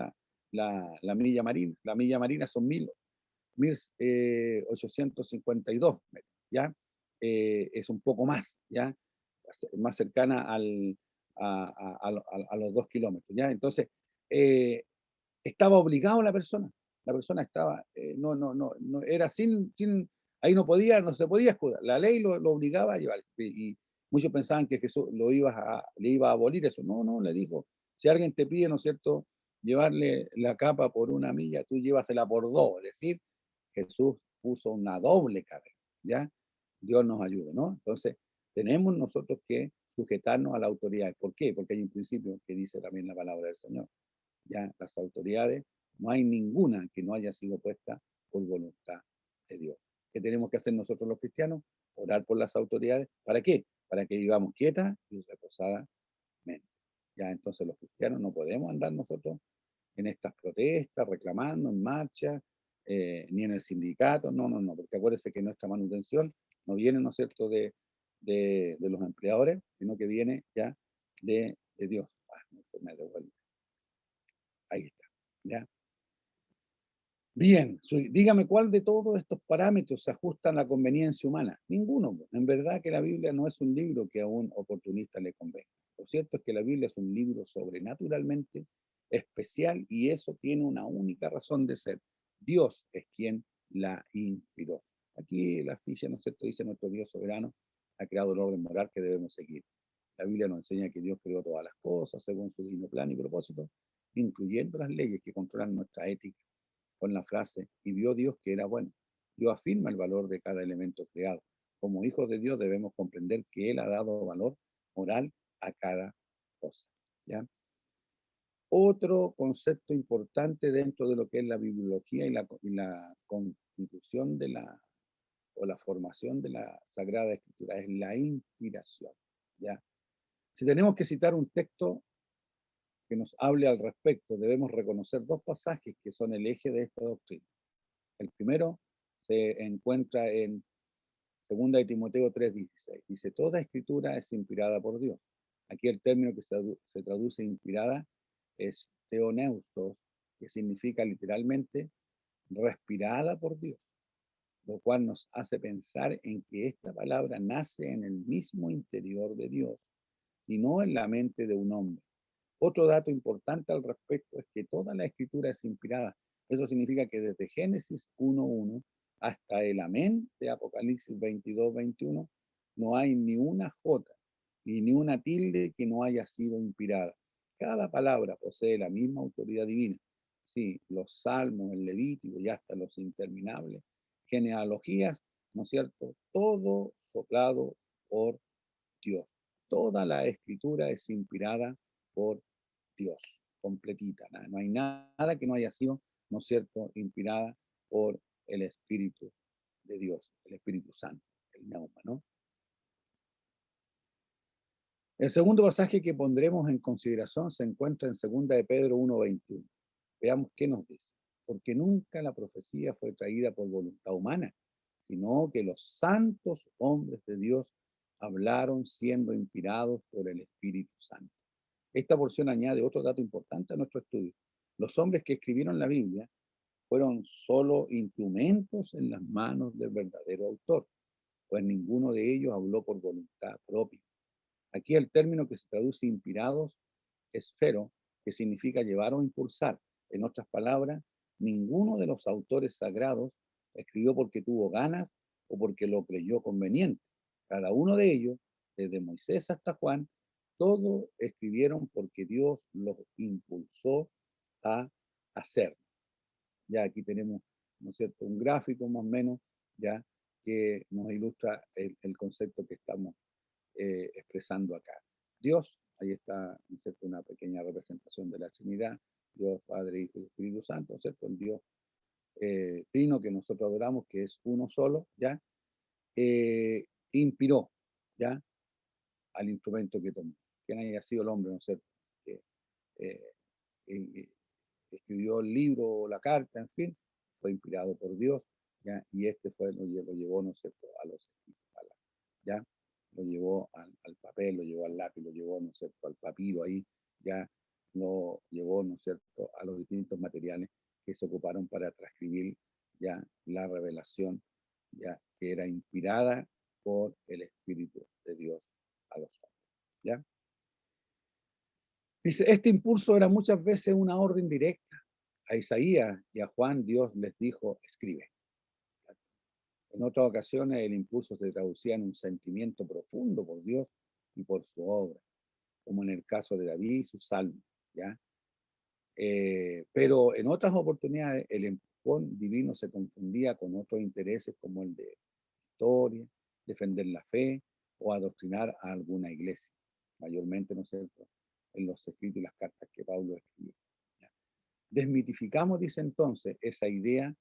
la milla marina. La milla marina son 1852 metros, ¿ya? Es un poco más, ¿ya? Más cercana a los 2 kilómetros, ¿ya? Entonces, eh, estaba obligado la persona estaba, no, era ahí no se podía escudar, la ley lo obligaba a llevar, y muchos pensaban que Jesús le iba a abolir eso, no, no, le dijo, si alguien te pide, ¿no es cierto?, llevarle la capa por una milla, tú llévasela por dos, es decir, Jesús puso una doble cadena, ¿ya? Dios nos ayude, ¿no? Entonces, tenemos nosotros que sujetarnos a la autoridad. ¿Por qué? Porque hay un principio que dice también la palabra del Señor. Ya las autoridades, no hay ninguna que no haya sido puesta por voluntad de Dios. ¿Qué tenemos que hacer nosotros los cristianos? Orar por las autoridades. ¿Para qué? Para que vivamos quietas y reposadamente. Ya entonces los cristianos no podemos andar nosotros en estas protestas, reclamando en marcha, ni en el sindicato, no, porque acuérdense que nuestra manutención no viene, ¿no es cierto?, de los empleadores, sino que viene ya de Dios. No se me devuelve. Ahí está, ¿ya? Bien, dígame cuál de todos estos parámetros se ajustan a la conveniencia humana. Ninguno. En verdad que la Biblia no es un libro que a un oportunista le convenga. Lo cierto es que la Biblia es un libro sobrenaturalmente especial y eso tiene una única razón de ser. Dios es quien la inspiró. Aquí la ficha, ¿no es cierto?, dice nuestro Dios soberano ha creado el orden moral que debemos seguir. La Biblia nos enseña que Dios creó todas las cosas según su divino plan y propósito, incluyendo las leyes que controlan nuestra ética, con la frase, y vio Dios que era bueno. Dios afirma el valor de cada elemento creado. Como hijos de Dios debemos comprender que Él ha dado valor moral a cada cosa. ¿Ya? Otro concepto importante dentro de lo que es la bibliología y la constitución o la formación de la Sagrada Escritura es la inspiración. ¿Ya? Si tenemos que citar un texto que nos hable al respecto, debemos reconocer dos pasajes que son el eje de esta doctrina. El primero se encuentra en 2 de Timoteo 3:16. Dice, toda escritura es inspirada por Dios. Aquí el término que se traduce inspirada es theoneustos, que significa literalmente respirada por Dios, lo cual nos hace pensar en que esta palabra nace en el mismo interior de Dios y no en la mente de un hombre. Otro dato importante al respecto es que toda la escritura es inspirada. Eso significa que desde Génesis 1:1 hasta el amén de Apocalipsis 22:21 no hay ni una jota y ni una tilde que no haya sido inspirada. Cada palabra posee la misma autoridad divina. Sí, los salmos, el Levítico y hasta los interminables genealogías, ¿no es cierto? Todo soplado por Dios. Toda la escritura es inspirada por Dios, completita. No hay nada que no haya sido, ¿no es cierto?, inspirada por el Espíritu de Dios, el Espíritu Santo, el Neuma, ¿no? El segundo pasaje que pondremos en consideración se encuentra en 2 de Pedro 1:21. Veamos qué nos dice. Porque nunca la profecía fue traída por voluntad humana, sino que los santos hombres de Dios hablaron siendo inspirados por el Espíritu Santo. Esta porción añade otro dato importante a nuestro estudio. Los hombres que escribieron la Biblia fueron solo instrumentos en las manos del verdadero autor, pues ninguno de ellos habló por voluntad propia. Aquí el término que se traduce inspirados es fero, que significa llevar o impulsar. En otras palabras, ninguno de los autores sagrados escribió porque tuvo ganas o porque lo creyó conveniente. Cada uno de ellos, desde Moisés hasta Juan, todos escribieron porque Dios los impulsó a hacerlo. Ya aquí tenemos, ¿no es cierto?, un gráfico más o menos, ya, que nos ilustra el concepto que estamos expresando acá. Dios, ahí está, ¿no es cierto?, una pequeña representación de la Trinidad, Dios, Padre, Hijo y Espíritu Santo, ¿no es cierto?, el Dios trino que nosotros adoramos, que es uno solo, ¿ya? Inspiró, ¿ya?, al instrumento que tomó. Quien haya sido el hombre, ¿no es cierto?, que eh, eh, escribió el libro o la carta, en fin, fue inspirado por Dios, ¿ya? Y este fue, lo llevó, ¿no es cierto?, a los escritos, ¿ya? Lo llevó al papel, lo llevó al lápiz, lo llevó, ¿no es cierto?, al papiro ahí, ya lo llevó, ¿no es cierto?, a los distintos materiales que se ocuparon para transcribir ya la revelación, ya que era inspirada por el Espíritu de Dios a los hombres, ¿ya? Dice, este impulso era muchas veces una orden directa. A Isaías y a Juan Dios les dijo, escribe. En otras ocasiones el impulso se traducía en un sentimiento profundo por Dios y por su obra, como en el caso de David y sus salmos, ¿ya? Pero en otras oportunidades el empujón divino se confundía con otros intereses como el de historia, defender la fe o adoctrinar a alguna iglesia, mayormente, ¿no es cierto?, en los escritos y las cartas que Pablo escribió. ¿Ya? Desmitificamos, dice entonces, esa idea,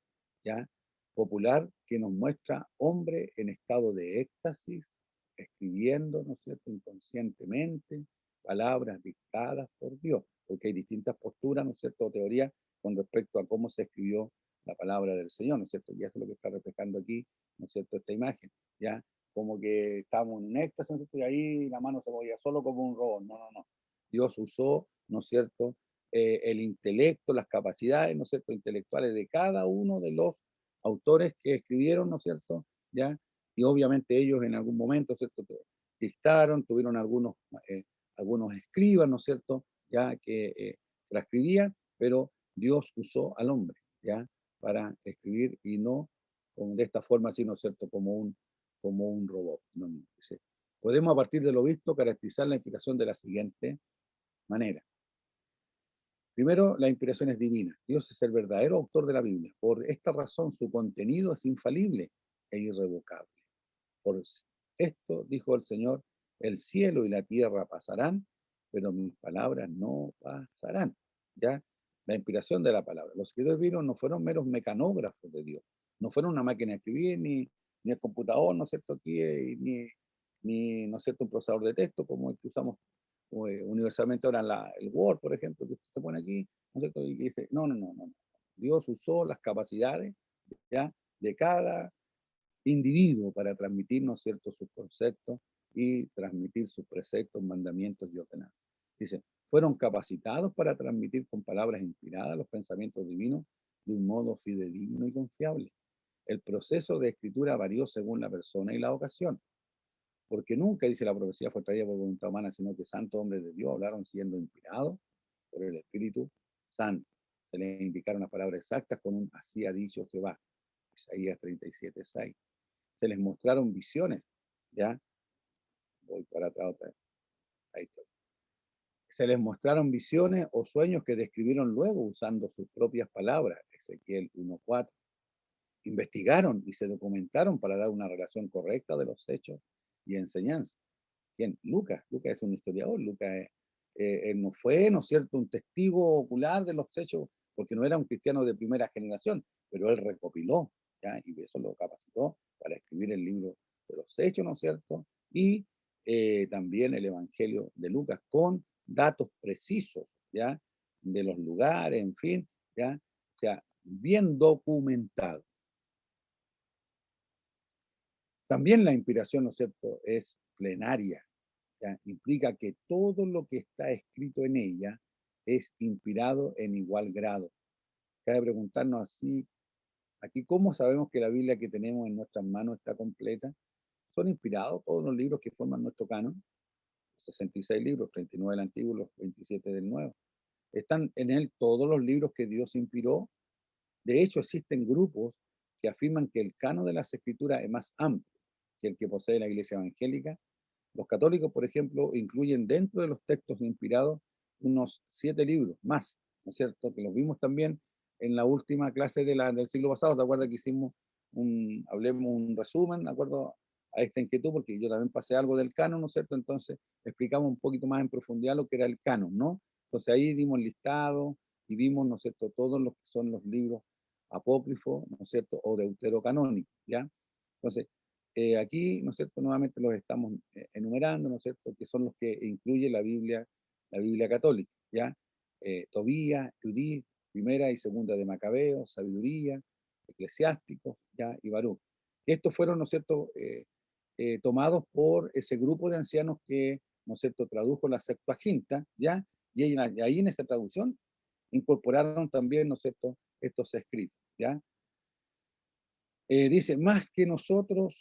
¿ya?, popular que nos muestra hombre en estado de éxtasis, escribiendo, ¿no es cierto?, inconscientemente, palabras dictadas por Dios. porque hay distintas posturas, ¿no es cierto?, o teorías con respecto a cómo se escribió la palabra del Señor, ¿no es cierto? Y eso es lo que está reflejando aquí, ¿no es cierto?, esta imagen, ¿ya? Como que estamos en un éxtasis, ¿no es cierto? Y ahí la mano se movía solo como un robot. No, no, no. Dios usó, ¿no es cierto?, el intelecto, las capacidades, ¿no es cierto?, intelectuales de cada uno de los autores que escribieron, ¿no es cierto?, ¿ya? Y obviamente ellos en algún momento, ¿cierto?, dictaron, tuvieron algunos escribas, ¿no es cierto?, ya que transcribían, pero Dios usó al hombre, ¿ya?, para escribir y no de esta forma, sino, ¿cierto?, como un robot. ¿No? Dice, podemos a partir de lo visto caracterizar la inspiración de la siguiente manera. Primero, la inspiración es divina. Dios es el verdadero autor de la Biblia. Por esta razón, su contenido es infalible e irrevocable. Por esto, dijo el Señor, el cielo y la tierra pasarán, pero mis palabras no pasarán. ¿Ya? La inspiración de la palabra. Los escritores bíblicos no fueron meros mecanógrafos de Dios. No fueron una máquina de escribir, ni el computador, ¿no es cierto?, aquí, ni, ¿no es cierto?, un procesador de texto como el que usamos universalmente ahora el Word, por ejemplo, que usted se pone aquí, ¿no es cierto?, y dice, no, no, no, no. Dios usó las capacidades, ¿ya?, de cada individuo para transmitir, ¿no es cierto?, sus conceptos y transmitir sus preceptos, mandamientos y ordenanzas. Dice, fueron capacitados para transmitir con palabras inspiradas los pensamientos divinos de un modo fidedigno y confiable. El proceso de escritura varió según la persona y la ocasión, porque nunca, dice la profecía, fue traída por voluntad humana, sino que santos hombres de Dios hablaron siendo inspirados por el Espíritu Santo. Se les indicaron las palabras exactas con un así ha dicho Jehová. Isaías 37:6. Se les mostraron visiones, ¿ya? Voy para atrás otra vez. Ahí estoy. Se les mostraron visiones o sueños que describieron luego usando sus propias palabras, Ezequiel 1:4. Investigaron y se documentaron para dar una relación correcta de los hechos y enseñanzas. ¿Quién? Lucas. Lucas es un historiador. Lucas él no fue, ¿no es cierto?, un testigo ocular de los hechos, porque no era un cristiano de primera generación, pero él recopiló, ¿ya? Y eso lo capacitó para escribir el libro de los hechos, ¿no es cierto? Y también el Evangelio de Lucas con datos precisos, ¿ya?, de los lugares, en fin, ¿ya? O sea, bien documentado. También la inspiración, ¿no es cierto?, es plenaria, ¿ya? Implica que todo lo que está escrito en ella es inspirado en igual grado. Cabe preguntarnos así, aquí, ¿cómo sabemos que la Biblia que tenemos en nuestras manos está completa? ¿Son inspirados todos los libros que forman nuestro canon? 66 libros, 39 del Antiguo, los 27 del Nuevo. ¿Están en él todos los libros que Dios inspiró? De hecho, existen grupos que afirman que el canon de las Escrituras es más amplio que el que posee la Iglesia Evangélica. Los católicos, por ejemplo, incluyen dentro de los textos inspirados unos 7 libros más, ¿no es cierto?, que los vimos también en la última clase del siglo pasado. ¿Te acuerdas que hicimos hablemos un resumen, de acuerdo a esta inquietud? Porque yo también pasé algo del canon, ¿no es cierto? Entonces explicamos un poquito más en profundidad lo que era el canon, ¿no? Entonces ahí dimos listado y vimos, ¿no es cierto?, todos los que son los libros apócrifos, ¿no es cierto?, o deuterocanónicos, ¿ya? Entonces, aquí, ¿no es cierto?, nuevamente los estamos enumerando, ¿no es cierto?, que son los que incluye la Biblia católica, ¿ya? Tobías, Judith, primera y segunda de Macabeos, Sabiduría, Eclesiásticos, ¿ya? Y Baruch. Estos fueron, ¿no es cierto?, tomados por ese grupo de ancianos que, ¿no es cierto?, tradujo la Septuaginta, ¿ya? Y ahí en esa traducción incorporaron también, ¿no es cierto?, estos escritos, ¿ya? Dice, más que nosotros,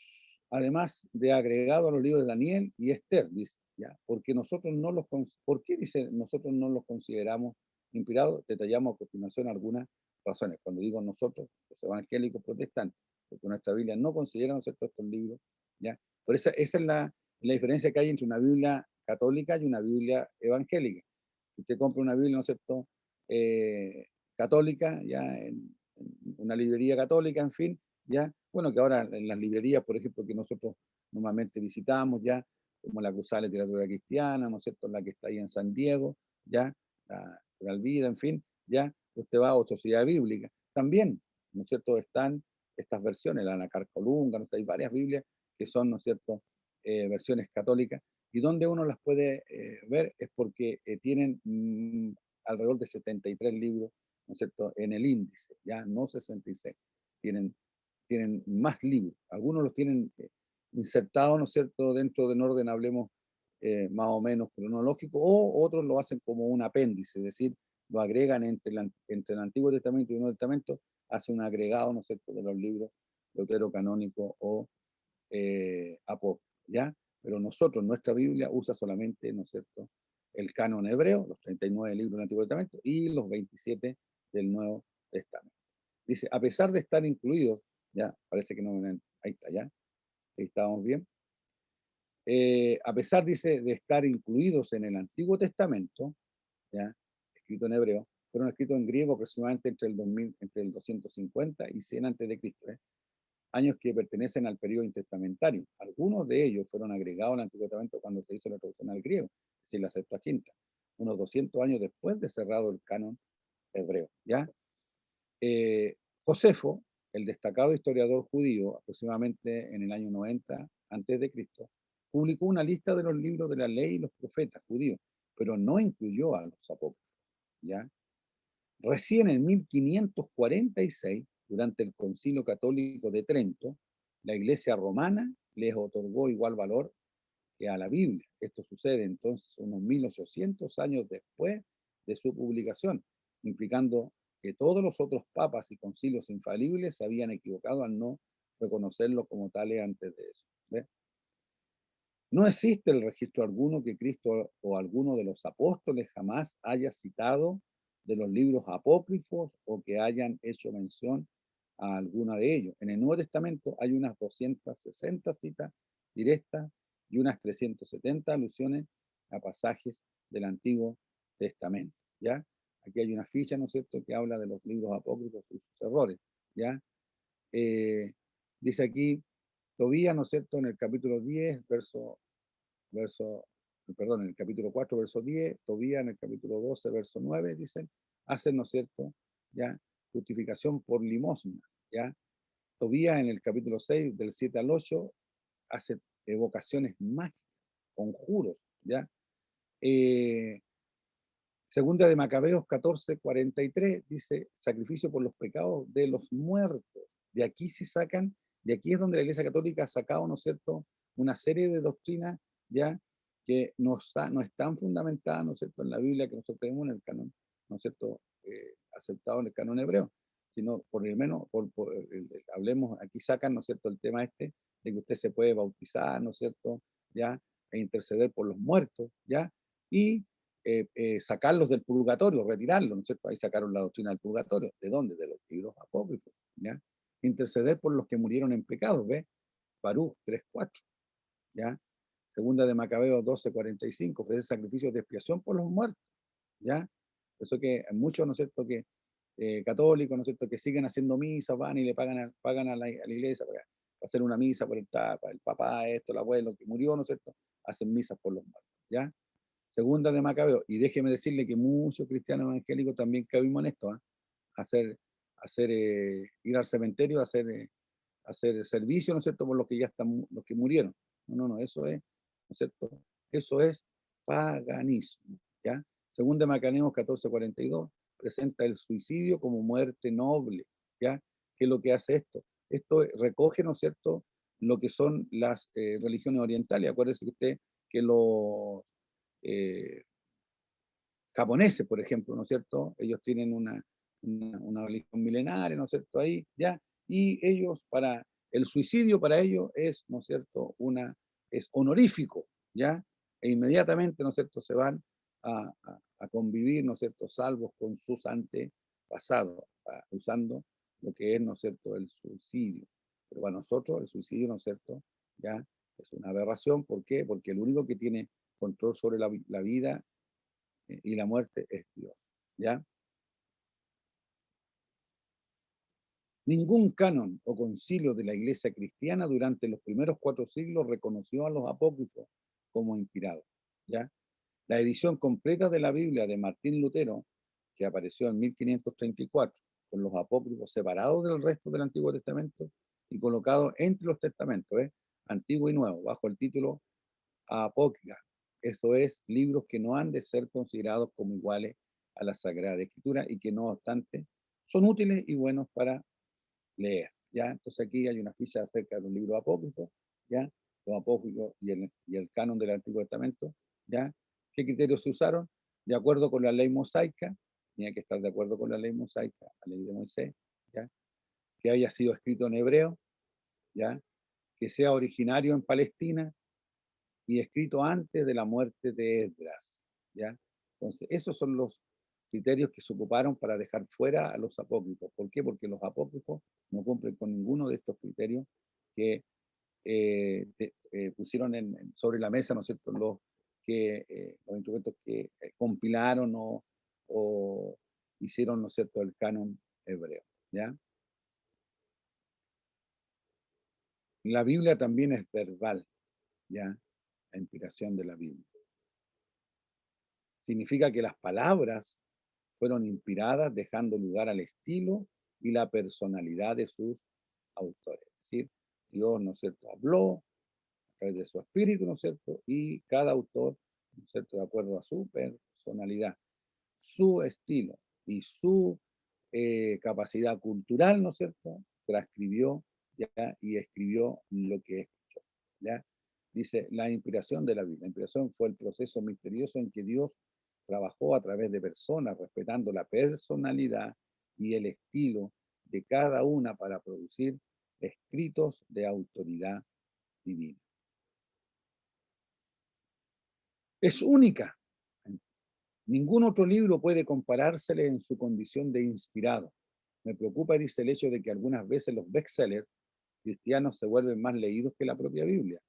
además de agregado a los libros de Daniel y Esther, dice, ¿ya? Porque nosotros no los, ¿por qué dice nosotros no los consideramos inspirados? Detallamos a continuación algunas razones. Cuando digo nosotros, los evangélicos protestantes, porque nuestra Biblia no considera, ¿no es cierto?, estos libros, ¿ya? Por esa es la diferencia que hay entre una Biblia católica y una Biblia evangélica. Si usted compra una Biblia, ¿no es cierto?, católica, ya en una librería católica, en fin, ¿ya? Bueno, que ahora en las librerías, por ejemplo, que nosotros normalmente visitamos, ¿ya?, como la Cruzada de Literatura Cristiana, ¿no es cierto?, la que está ahí en San Diego, ¿ya?, la Alvida, en fin, ¿ya? Usted va a otra ciudad bíblica. También, ¿no es cierto?, están estas versiones, la Anacarcolunga, ¿no? Hay varias Biblias que son, ¿no es cierto?, versiones católicas, y donde uno las puede ver es porque tienen alrededor de 73 libros, ¿no es cierto?, en el índice, ya no 66. Tienen más libros. Algunos los tienen insertados, ¿no es cierto?, dentro del orden, hablemos, más o menos cronológico, o otros lo hacen como un apéndice, es decir, lo agregan entre el Antiguo Testamento y el Nuevo Testamento, hace un agregado, ¿no es cierto?, de los libros deuterocanónicos o apócrifos, ¿ya? Pero nosotros, nuestra Biblia usa solamente, ¿no es cierto?, el canon hebreo, los 39 libros del Antiguo Testamento y los 27 del Nuevo Testamento. Dice, a pesar de estar incluidos, ya, parece que no, ahí está, ya, ahí estábamos bien. A pesar, dice, de estar incluidos en el Antiguo Testamento, ya, escrito en hebreo, fueron escritos en griego aproximadamente entre el 250 y 100 antes de Cristo, años que pertenecen al periodo intertestamentario. Algunos de ellos fueron agregados al Antiguo Testamento cuando se hizo la traducción al griego, es decir, la Septuaginta, unos 200 años después de cerrado el canon hebreo, ¿ya? Josefo, el destacado historiador judío, aproximadamente en el año 90 antes de Cristo, publicó una lista de los libros de la ley y los profetas judíos, pero no incluyó a los apócrifos, ¿ya? Recién en 1546, durante el Concilio Católico de Trento, la Iglesia romana les otorgó igual valor que a la Biblia. Esto sucede entonces unos 1800 años después de su publicación, implicando que todos los otros papas y concilios infalibles se habían equivocado al no reconocerlo como tales antes de eso. ¿Ve? No existe el registro alguno que Cristo o alguno de los apóstoles jamás haya citado de los libros apócrifos o que hayan hecho mención a alguna de ellos. En el Nuevo Testamento hay unas 260 citas directas y unas 370 alusiones a pasajes del Antiguo Testamento, ¿ya? Aquí hay una ficha, ¿no es cierto?, que habla de los libros apócrifos y sus errores, ¿ya? Dice aquí, Tobías, ¿no es cierto?, en el capítulo 10, perdón, en el capítulo 4, verso 10, Tobías en el capítulo 12, verso 9, dicen, hacen, ¿no es cierto?, ¿ya?, justificación por limosna, ¿ya? Tobías en el capítulo 6, del 7 al 8, hace evocaciones mágicas, conjuros, ¿ya? Segunda de Macabeos 14, 43, dice, sacrificio por los pecados de los muertos. De aquí se sacan, de aquí es donde la Iglesia Católica ha sacado, ¿no es cierto?, una serie de doctrinas, ¿ya?, que no están fundamentadas, ¿no es cierto?, en la Biblia que nosotros tenemos en el canon, ¿no es cierto?, aceptado en el canon hebreo, sino por lo menos, hablemos, aquí sacan, ¿no es cierto?, el tema este, de que usted se puede bautizar, ¿no es cierto?, ¿ya?, e interceder por los muertos, ¿ya?, y sacarlos del purgatorio, retirarlos, ¿no es cierto? Ahí sacaron la doctrina del purgatorio. ¿De dónde? De los libros apócrifos, ¿ya? Interceder por los que murieron en pecado, ¿ves? Baruch 3:4, ¿ya? Segunda de Macabeos 12:45, ofrecer sacrificios de expiación por los muertos, ¿ya? Eso que muchos, ¿no es cierto?, que católicos, ¿no es cierto?, que siguen haciendo misas, van y le pagan a la iglesia para hacer una misa por el papá, esto, el abuelo que murió, ¿no es cierto? Hacen misas por los muertos, ¿ya? Segunda de Macabeo, y déjeme decirle que muchos cristianos evangélicos también caímos en esto, ir al cementerio, hacer servicio, ¿no es cierto?, por los que ya están, los que murieron. No, eso es, ¿no es cierto? Eso es paganismo, ¿ya? Segunda de Macabeos 14:42, presenta el suicidio como muerte noble, ¿ya? ¿Qué es lo que hace esto? Esto recoge, ¿no es cierto?, lo que son las religiones orientales. Acuérdese que usted que los eh, japoneses, por ejemplo, ¿no es cierto? Ellos tienen una religión milenaria, ¿no es cierto? Ahí, ¿ya? Y ellos, el suicidio para ellos es, ¿no es cierto?, es honorífico, ¿ya? E inmediatamente, ¿no es cierto?, se van a convivir, ¿no es cierto?, salvos con sus antepasados, usando lo que es, ¿no es cierto?, el suicidio. Pero para nosotros el suicidio, ¿no es cierto?, ya es una aberración. ¿Por qué? Porque el único que tiene control sobre la vida y la muerte es Dios, ¿ya? Ningún canon o concilio de la Iglesia cristiana durante los primeros 4 siglos reconoció a los apócrifos como inspirados, ¿ya? La edición completa de la Biblia de Martín Lutero, que apareció en 1534, con los apócrifos separados del resto del Antiguo Testamento y colocados entre los testamentos, Antiguo y Nuevo, bajo el título Apócrifa. Eso es, libros que no han de ser considerados como iguales a la Sagrada Escritura y que no obstante son útiles y buenos para leer, ¿ya? Entonces aquí hay una ficha acerca de un libro apócrifo, ¿ya? Los apócrifos y el canon del Antiguo Testamento, ¿ya? ¿Qué criterios se usaron? De acuerdo con la ley mosaica, tenía que estar de acuerdo con la ley mosaica, la ley de Moisés, ¿ya? Que haya sido escrito en hebreo, ¿ya? Que sea originario en Palestina y escrito antes de la muerte de Esdras, ¿ya? Entonces, esos son los criterios que se ocuparon para dejar fuera a los apócrifos. ¿Por qué? Porque los apócrifos no cumplen con ninguno de estos criterios que pusieron sobre la mesa, ¿no es cierto?, los instrumentos que compilaron o hicieron, ¿no es cierto?, el canon hebreo, ¿ya? La Biblia también es verbal, ¿ya? La inspiración de la Biblia. Significa que las palabras fueron inspiradas dejando lugar al estilo y la personalidad de sus autores. Es decir, Dios, ¿no es cierto?, habló a través de su espíritu, ¿no es cierto?, y cada autor, ¿no es cierto?, de acuerdo a su personalidad, su estilo y su capacidad cultural, ¿no es cierto?, transcribió, ¿ya? Y escribió lo que escuchó, ¿ya? Dice, la inspiración de la Biblia. La inspiración fue el proceso misterioso en que Dios trabajó a través de personas, respetando la personalidad y el estilo de cada una para producir escritos de autoridad divina. Es única. Ningún otro libro puede comparársele en su condición de inspirado. Me preocupa, dice, el hecho de que algunas veces los bestsellers cristianos se vuelven más leídos que la propia Biblia.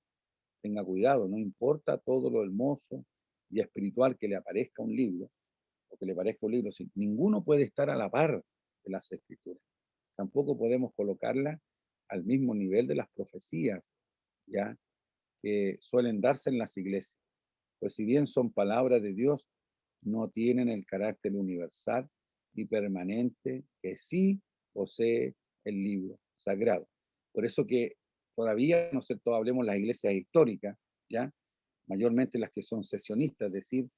Tenga cuidado, no importa todo lo hermoso y espiritual que le aparezca un libro, o que le parezca un libro, si ninguno puede estar a la par de las escrituras. Tampoco podemos colocarla al mismo nivel de las profecías, ya que suelen darse en las iglesias. Pues si bien son palabras de Dios, no tienen el carácter universal y permanente que sí posee el libro sagrado. Por eso que todavía, ¿no es cierto?, hablemos de las iglesias históricas, ¿ya? Mayormente las que son sesionistas, es decir,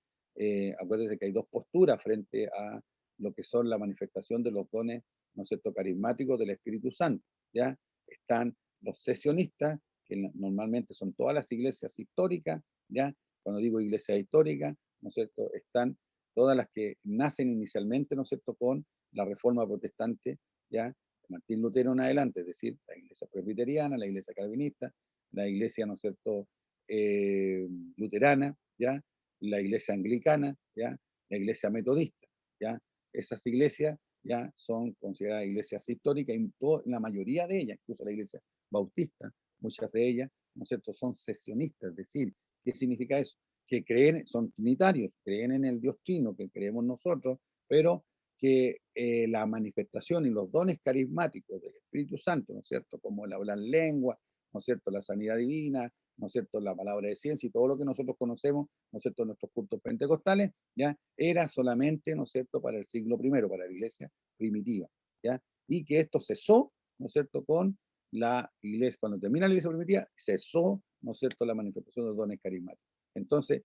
acuérdense que hay dos posturas frente a lo que son la manifestación de los dones, ¿no es cierto?, carismáticos del Espíritu Santo, ¿ya? Están los sesionistas, que normalmente son todas las iglesias históricas, ¿ya? Cuando digo iglesia histórica, ¿no es cierto?, están todas las que nacen inicialmente, ¿no es cierto?, con la Reforma Protestante, ¿ya? De Martín Lutero en adelante, es decir, la iglesia presbiteriana, la iglesia calvinista, la iglesia, ¿no es cierto?, eh, luterana, ¿ya? La iglesia anglicana, ¿ya? La iglesia metodista, ¿ya? Esas iglesias ya son consideradas iglesias históricas y la mayoría de ellas, incluso la iglesia bautista, muchas de ellas, ¿no es cierto?, son sesionistas, es decir, ¿qué significa eso? Que creen, son trinitarios, creen en el Dios trino, que creemos nosotros, pero que la manifestación y los dones carismáticos del Espíritu Santo, ¿no es cierto?, como el hablar lengua, ¿no es cierto?, la sanidad divina, ¿no es cierto?, la palabra de ciencia y todo lo que nosotros conocemos, ¿no es cierto?, en nuestros cultos pentecostales, ¿ya? Era solamente, ¿no es cierto?, para el siglo primero, para la iglesia primitiva, ¿ya? Y que esto cesó, ¿no es cierto?, con la iglesia, cuando termina la iglesia primitiva, cesó, ¿no es cierto?, la manifestación de los dones carismáticos. Entonces,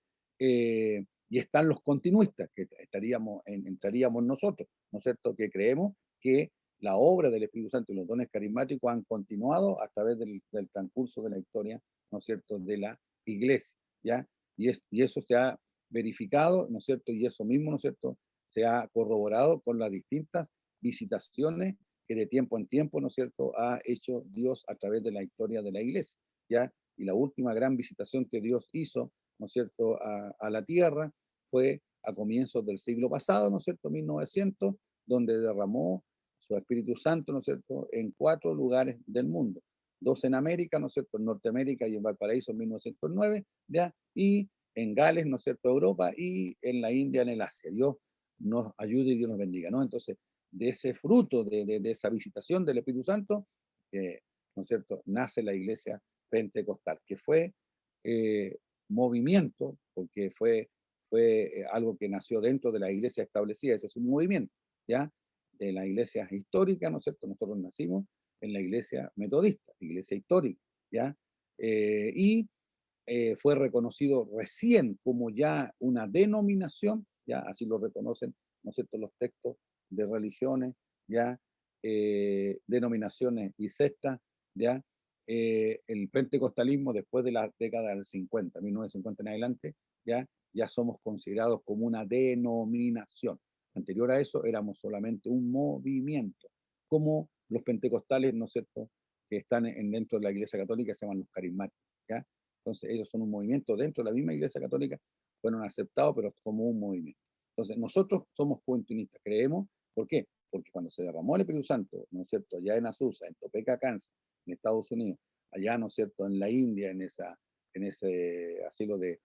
y están los continuistas, que entraríamos nosotros, ¿no es cierto?, que creemos que la obra del Espíritu Santo y los dones carismáticos han continuado a través del transcurso de la historia, ¿no es cierto?, de la iglesia, ¿ya? Y eso se ha verificado, ¿no es cierto?, y eso mismo, ¿no es cierto?, se ha corroborado con las distintas visitaciones que de tiempo en tiempo, ¿no es cierto?, ha hecho Dios a través de la historia de la iglesia, ¿ya? Y la última gran visitación que Dios hizo, ¿no es cierto?, a la tierra fue a comienzos del siglo pasado, ¿no es cierto?, 1900, donde derramó su Espíritu Santo, ¿no es cierto?, en 4 lugares del mundo. 2 en América, ¿no es cierto?, en Norteamérica y en Valparaíso en 1909, ¿ya? Y en Gales, ¿no es cierto?, Europa, y en la India, en el Asia. Dios nos ayude y Dios nos bendiga, ¿no? Entonces, de ese fruto, de esa visitación del Espíritu Santo, ¿no es cierto?, nace la iglesia pentecostal, que fue movimiento, porque fue algo que nació dentro de la iglesia establecida, ese es un movimiento, ¿ya? De la iglesia histórica, ¿no es cierto? Nosotros nacimos en la iglesia metodista, iglesia histórica, ¿ya? Y fue reconocido recién como ya una denominación, ya así lo reconocen ¿no es cierto?, los textos de religiones, ya, denominaciones y sectas, ya, el pentecostalismo después de la década del 50, 1950 en adelante, ya somos considerados como una denominación. Anterior a eso éramos solamente un movimiento, como los pentecostales, ¿no es cierto?, que están dentro de la Iglesia Católica, se llaman los carismáticos, ¿ya? Entonces ellos son un movimiento dentro de la misma Iglesia Católica, fueron aceptados, pero como un movimiento. Entonces nosotros somos juventunistas, creemos, ¿por qué? Porque cuando se derramó el Espíritu Santo, ¿no es cierto?, allá en Azusa, en Topeka, Kansas, en Estados Unidos, allá, ¿no es cierto?, en la India, en ese asilo de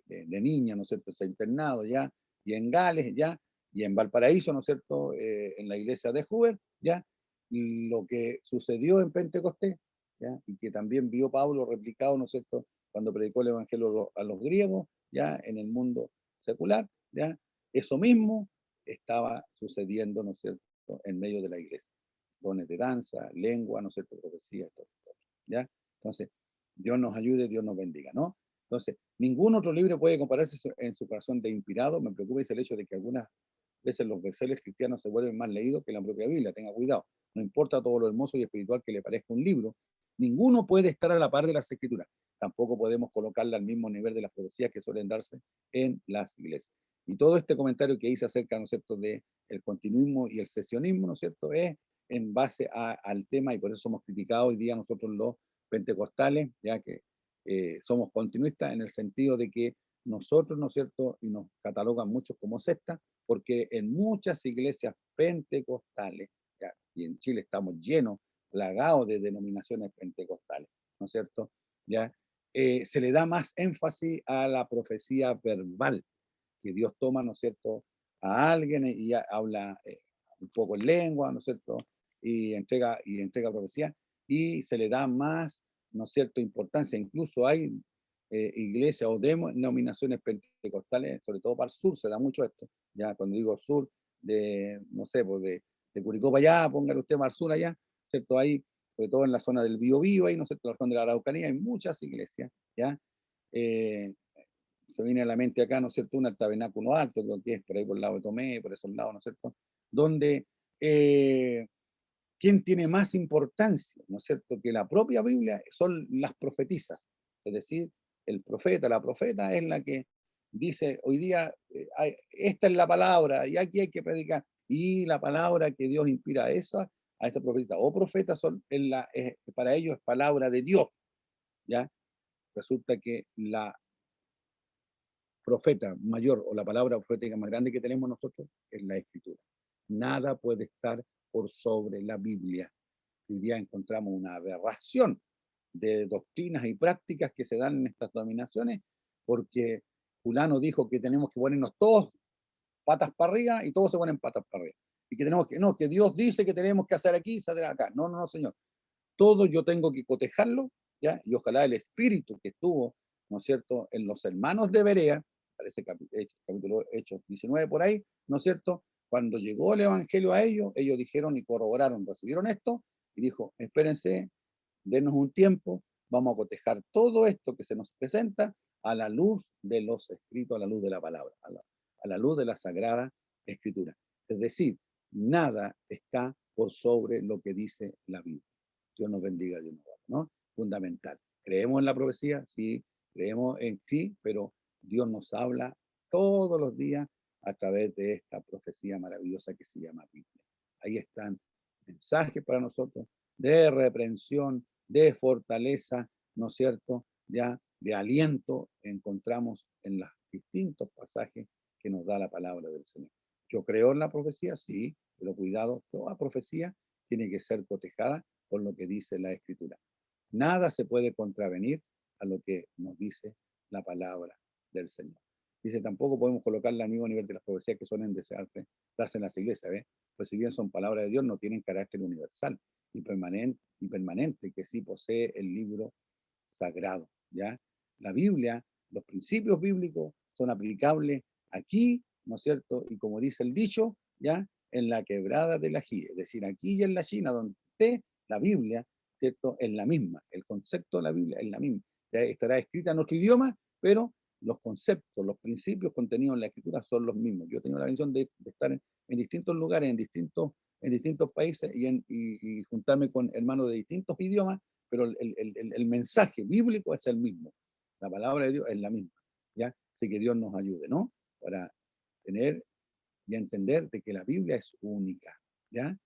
niñas, ¿no es cierto?, ese internado, ya, y en Gales, ya, y en Valparaíso, ¿no es cierto?, en la iglesia de Hoover, ya, y lo que sucedió en Pentecostés, ya, y que también vio Pablo replicado, ¿no es cierto?, cuando predicó el evangelio a los griegos, ya, en el mundo secular, ya, eso mismo estaba sucediendo, ¿no es cierto?, en medio de la iglesia. Dones de danza, lengua, ¿no es cierto?, profecía, todo, ¿ya? Entonces, Dios nos ayude, Dios nos bendiga, ¿no? Entonces, ningún otro libro puede compararse en su corazón de inspirado. Me preocupa el hecho de que algunas veces los versos cristianos se vuelven más leídos que la propia Biblia. Tenga cuidado. No importa todo lo hermoso y espiritual que le parezca un libro, ninguno puede estar a la par de las Escrituras. Tampoco podemos colocarla al mismo nivel de las profecías que suelen darse en las iglesias. Y todo este comentario que hice acerca, ¿no es cierto?, de el continuismo y el sesionismo, ¿no es cierto?, es en base al tema, y por eso somos criticados hoy día nosotros los pentecostales, ya que somos continuistas en el sentido de que nosotros, ¿no es cierto?, y nos catalogan muchos como secta, porque en muchas iglesias pentecostales, ya, y en Chile estamos llenos, plagados de denominaciones pentecostales, ¿no es cierto?, ya, se le da más énfasis a la profecía verbal, que Dios toma, ¿no es cierto?, a alguien y habla un poco en lengua, ¿no es cierto?, y entrega profecía, y se le da más, ¿no es cierto?, importancia. Incluso hay iglesias o denominaciones pentecostales, sobre todo para el sur, se da mucho esto, ya cuando digo sur, no sé, pues de Curicó para allá, póngale usted más al sur allá, ¿cierto? Ahí, sobre todo en la zona del Biobío, ahí, ¿no es cierto?, la zona de la Araucanía, hay muchas iglesias, ¿ya? Se viene a la mente acá, ¿no es cierto?, un tabernáculo alto, lo que es por ahí por el lado de Tomé, por esos lados, ¿no es cierto?, donde ¿quién tiene más importancia, ¿no es cierto?, que la propia Biblia son las profetisas, es decir, el profeta, la profeta es la que dice hoy día, esta es la palabra y aquí hay que predicar, y la palabra que Dios inspira a esta profeta o profeta son para ellos es palabra de Dios, ¿ya? Resulta que la profeta mayor o la palabra profética más grande que tenemos nosotros es la Escritura. Nada puede estar por sobre la Biblia. Hoy día encontramos una aberración de doctrinas y prácticas que se dan en estas dominaciones, porque fulano dijo que tenemos que ponernos todos patas para arriba y todos se ponen patas para arriba. Y que tenemos que, no, que Dios dice que tenemos que hacer aquí, hacer acá. No, no, no, señor. Todo yo tengo que cotejarlo, ¿ya? Y ojalá el espíritu que estuvo, ¿no es cierto?, en los hermanos de Berea, parece capítulo Hechos 19 por ahí, ¿no es cierto?, cuando llegó el evangelio a ellos, ellos dijeron y corroboraron, recibieron esto, y dijo, espérense, denos un tiempo, vamos a cotejar todo esto que se nos presenta a la luz de los escritos, a la luz de la palabra, a la luz de la Sagrada Escritura. Es decir, nada está por sobre lo que dice la Biblia. Dios nos bendiga, Dios nos guarde, ¿no? Fundamental. ¿Creemos en la profecía? Sí. Creemos en sí, pero Dios nos habla todos los días a través de esta profecía maravillosa que se llama Biblia. Ahí están mensajes para nosotros de reprensión, de fortaleza, ¿no es cierto? Ya de aliento encontramos en los distintos pasajes que nos da la palabra del Señor. Yo creo en la profecía, sí, pero cuidado, toda profecía tiene que ser cotejada con lo que dice la Escritura. Nada se puede contravenir a lo que nos dice la palabra del Señor. Dice, tampoco podemos colocarla al mismo nivel de las profecías que suelen darse en las iglesias, ¿ves? Pues si bien son palabras de Dios, no tienen carácter universal y permanente que sí posee el libro sagrado, ¿ya? La Biblia, los principios bíblicos son aplicables aquí, ¿no es cierto? Y como dice el dicho, ¿ya? En la quebrada del ají, es decir, aquí y en la China, donde esté la Biblia, ¿cierto? Es la misma, el concepto de la Biblia es la misma. Ya estará escrita en otro idioma, pero los conceptos, los principios contenidos en la Escritura son los mismos. Yo he tenido la bendición de estar en distintos lugares, en distintos países y juntarme con hermanos de distintos idiomas, pero el mensaje bíblico es el mismo. La palabra de Dios es la misma, ¿ya? Así que Dios nos ayude, ¿no? Para tener y entender de que la Biblia es única, ¿ya?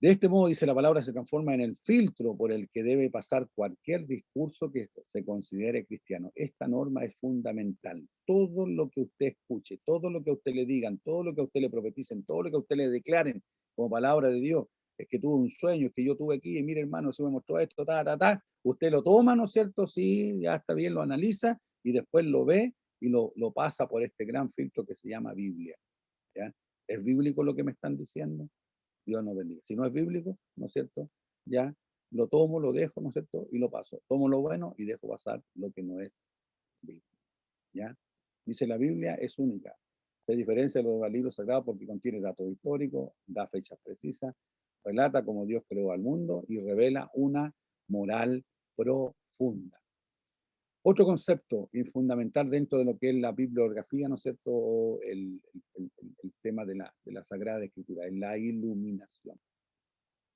De este modo, dice la palabra, se transforma en el filtro por el que debe pasar cualquier discurso que se considere cristiano. Esta norma es fundamental. Todo lo que usted escuche, todo lo que a usted le digan, todo lo que a usted le profeticen, todo lo que a usted le declaren como palabra de Dios, es que tuve un sueño, es que yo tuve aquí, y mire hermano, se me mostró esto, usted lo toma, ¿no es cierto? Sí, ya está bien, lo analiza y después lo ve y lo pasa por este gran filtro que se llama Biblia, ¿ya? ¿Es bíblico lo que me están diciendo? Dios nos bendiga. Si no es bíblico, ¿no es cierto? Ya lo tomo, lo dejo, ¿no es cierto? Y lo paso. Tomo lo bueno y dejo pasar lo que no es bíblico. ¿Ya? Dice la Biblia es única. Se diferencia de los libros sagrados porque contiene datos históricos, da fechas precisas, relata cómo Dios creó al mundo y revela una moral profunda. Otro concepto y fundamental dentro de lo que es la bibliografía, ¿no es cierto? El tema de la Sagrada Escritura, es la iluminación.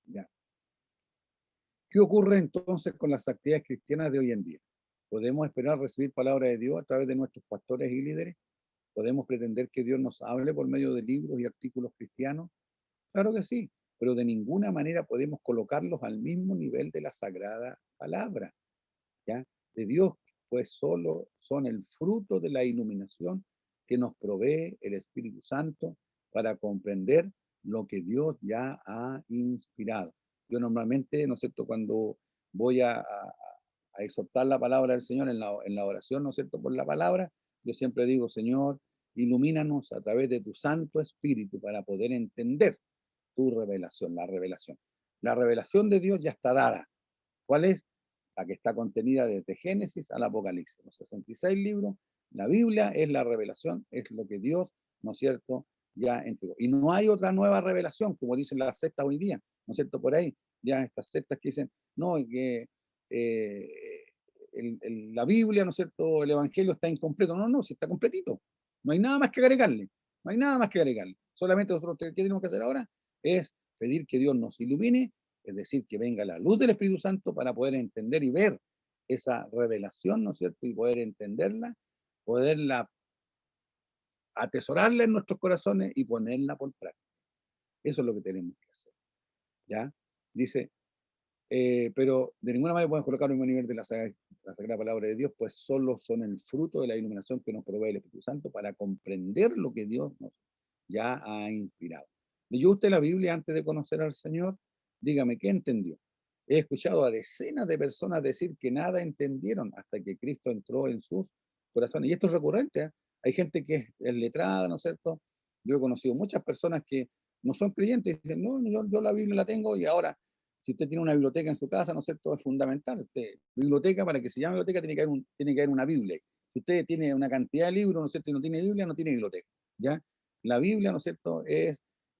¿Ya? ¿Qué ocurre entonces con las actividades cristianas de hoy en día? ¿Podemos esperar recibir palabra de Dios a través de nuestros pastores y líderes? ¿Podemos pretender que Dios nos hable por medio de libros y artículos cristianos? Claro que sí, pero de ninguna manera podemos colocarlos al mismo nivel de la Sagrada Palabra, ¿ya? De Dios, pues solo son el fruto de la iluminación que nos provee el Espíritu Santo para comprender lo que Dios ya ha inspirado. Yo normalmente, ¿no es cierto?, cuando voy a exhortar la palabra del Señor en la oración, ¿no es cierto?, por la palabra, yo siempre digo, Señor, ilumínanos a través de tu Santo Espíritu para poder entender tu revelación, la revelación. La revelación de Dios ya está dada. ¿Cuál es? La que está contenida desde Génesis al Apocalipsis, los 66 libros. La Biblia es la revelación, es lo que Dios, ¿no es cierto?, ya entregó. Y no hay otra nueva revelación, como dicen las sectas hoy día, ¿no es cierto?, por ahí, ya estas sectas que dicen, no, que la Biblia, ¿no es cierto?, el Evangelio está incompleto. No, no, si está completito. No hay nada más que agregarle, no hay nada más que agregarle. Solamente nosotros, ¿qué tenemos que hacer ahora? Es pedir que Dios nos ilumine, es decir, que venga la luz del Espíritu Santo para poder entender y ver esa revelación, ¿no es cierto? Y poder entenderla, poderla atesorarla en nuestros corazones y ponerla por práctica. Eso es lo que tenemos que hacer, ¿ya? Dice, pero de ninguna manera podemos colocar un mismo nivel de la Sagrada Palabra de Dios, pues solo son el fruto de la iluminación que nos provee el Espíritu Santo para comprender lo que Dios nos ya ha inspirado. ¿Leyó usted la Biblia antes de conocer al Señor? Dígame, ¿qué entendió? He escuchado a decenas de personas decir que nada entendieron hasta que Cristo entró en sus corazones. Y esto es recurrente, ¿eh? Hay gente que es letrada, ¿no es cierto? Yo he conocido muchas personas que no son creyentes y dicen, no, yo la Biblia la tengo y ahora, si usted tiene una biblioteca en su casa, ¿no es cierto? Es fundamental. Biblioteca, para que se llame biblioteca, tiene que haber una Biblia. Si usted tiene una cantidad de libros, ¿no es cierto? Y no tiene Biblia, no tiene biblioteca, ¿ya? La Biblia, ¿no es cierto?, es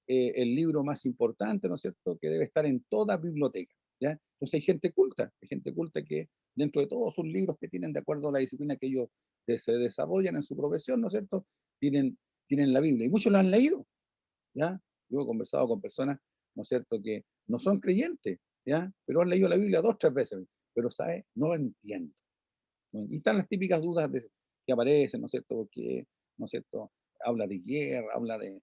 el libro más importante, ¿no es cierto?, que debe estar en toda biblioteca, ¿ya? Entonces hay gente culta que dentro de todos sus libros que tienen de acuerdo a la disciplina que ellos se desarrollan en su profesión, ¿no es cierto?, tienen la Biblia. Y muchos la han leído, ¿ya? Yo he conversado con personas, ¿no es cierto?, que no son creyentes, ¿ya? Pero han leído la Biblia 2, 3 veces, pero, ¿sabe? No entiendo. ¿No? Y están las típicas dudas que aparecen, ¿no es cierto?, porque, ¿no es cierto?, habla de guerra, habla de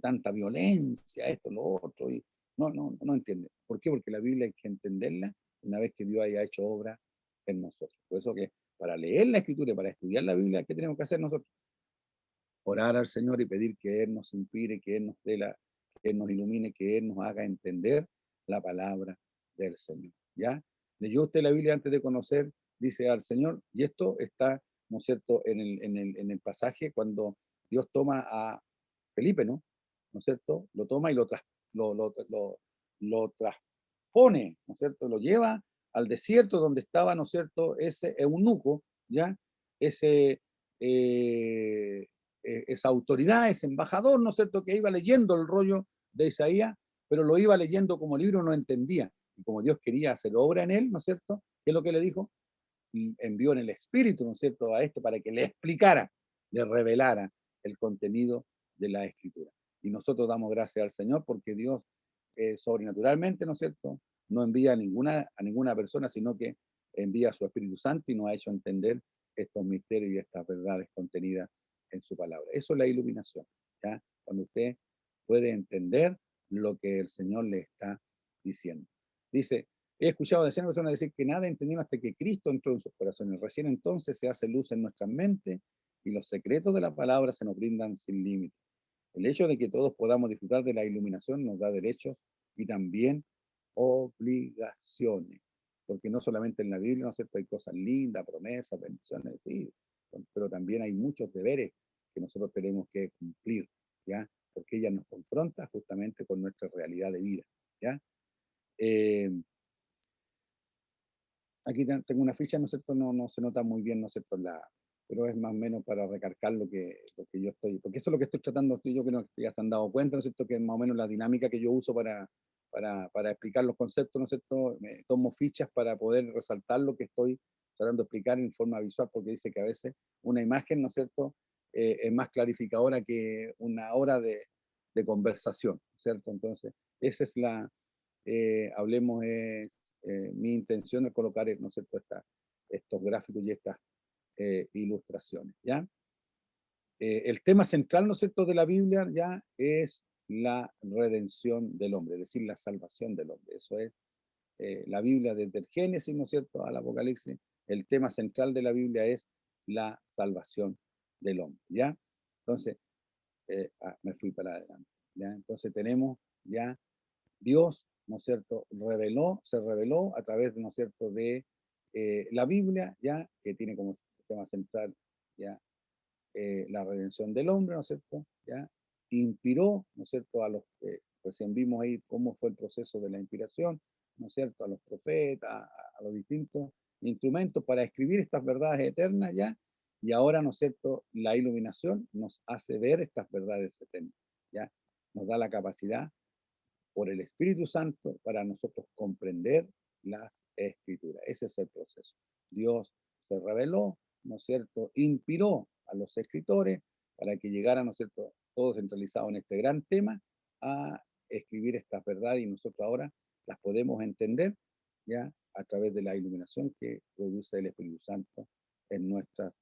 tanta violencia, esto, lo otro, y no entiende. ¿Por qué? Porque la Biblia hay que entenderla una vez que Dios haya hecho obra en nosotros. Por eso que para leer la Escritura y para estudiar la Biblia, ¿qué tenemos que hacer nosotros? Orar al Señor y pedir que Él nos inspire, que Él nos que Él nos ilumine, que Él nos haga entender la palabra del Señor. ¿Ya? ¿Leyó usted la Biblia antes de conocer, dice, al Señor? Y esto está, ¿no es cierto?, en el pasaje cuando Dios toma a Felipe, ¿no? ¿No es cierto? Lo toma y lo transpone, ¿no es cierto? Lo lleva al desierto donde estaba, ¿no es cierto?, ese eunuco, ¿ya? Ese, eh, esa autoridad, ese embajador, ¿no es cierto?, que iba leyendo el rollo de Isaías, pero lo iba leyendo como libro, no entendía. Y como Dios quería hacer obra en él, ¿no es cierto?, ¿qué es lo que le dijo? envió en el Espíritu, ¿no es cierto?, a este para que le explicara, le revelara el contenido de la Escritura. Y nosotros damos gracias al Señor porque Dios sobrenaturalmente, ¿no es cierto?, no envía a ninguna persona, sino que envía a su Espíritu Santo y nos ha hecho entender estos misterios y estas verdades contenidas en su palabra. Eso es la iluminación, ¿ya? Cuando usted puede entender lo que el Señor le está diciendo. Dice, he escuchado a decenas de personas decir que nada entendieron hasta que Cristo entró en sus corazones. Recién entonces se hace luz en nuestras mentes y los secretos de la palabra se nos brindan sin límite. El hecho de que todos podamos disfrutar de la iluminación nos da derechos y también obligaciones. Porque no solamente en la Biblia, ¿no es cierto?, hay cosas lindas, promesas, bendiciones, sí, pero también hay muchos deberes que nosotros tenemos que cumplir, ¿ya? Porque ella nos confronta justamente con nuestra realidad de vida, ¿ya? Eh, Aquí tengo una ficha, ¿no es cierto? No se nota muy bien, ¿no es cierto? Pero es más o menos para recargar lo que yo estoy, porque eso es lo que estoy tratando, yo creo que ya se han dado cuenta, ¿no es cierto? Que es más o menos la dinámica que yo uso para explicar los conceptos, ¿no es cierto? Me tomo fichas para poder resaltar lo que estoy tratando de explicar en forma visual, porque dice que a veces una imagen, ¿no es cierto?, es más clarificadora que una hora de conversación, ¿cierto? Entonces, esa es hablemos, mi intención es colocar, ¿no es cierto?, estos gráficos y estas ilustraciones, ¿ya? El tema central, ¿no es cierto?, de la Biblia ya es la redención del hombre, es decir, la salvación del hombre. Eso es la Biblia desde el Génesis, ¿no es cierto?, al Apocalipsis. El tema central de la Biblia es la salvación del hombre, ¿ya? Entonces, me fui para adelante, ¿ya? Entonces tenemos ya Dios, ¿no es cierto?, se reveló a través, ¿no es cierto?, de la Biblia, ya, que tiene como tema central, ya, la redención del hombre, ¿no es cierto?, ya, inspiró, ¿no es cierto?, recién vimos ahí cómo fue el proceso de la inspiración, ¿no es cierto?, a los profetas, a los distintos instrumentos para escribir estas verdades eternas, ya, y ahora, ¿no es cierto?, la iluminación nos hace ver estas verdades eternas, ya, nos da la capacidad por el Espíritu Santo para nosotros comprender las Escrituras. Ese es el proceso. Dios se reveló, ¿no es cierto?, inspiró a los escritores para que llegaran, ¿no es cierto?, todos centralizados en este gran tema, a escribir estas verdades y nosotros ahora las podemos entender ya a través de la iluminación que produce el Espíritu Santo en nuestras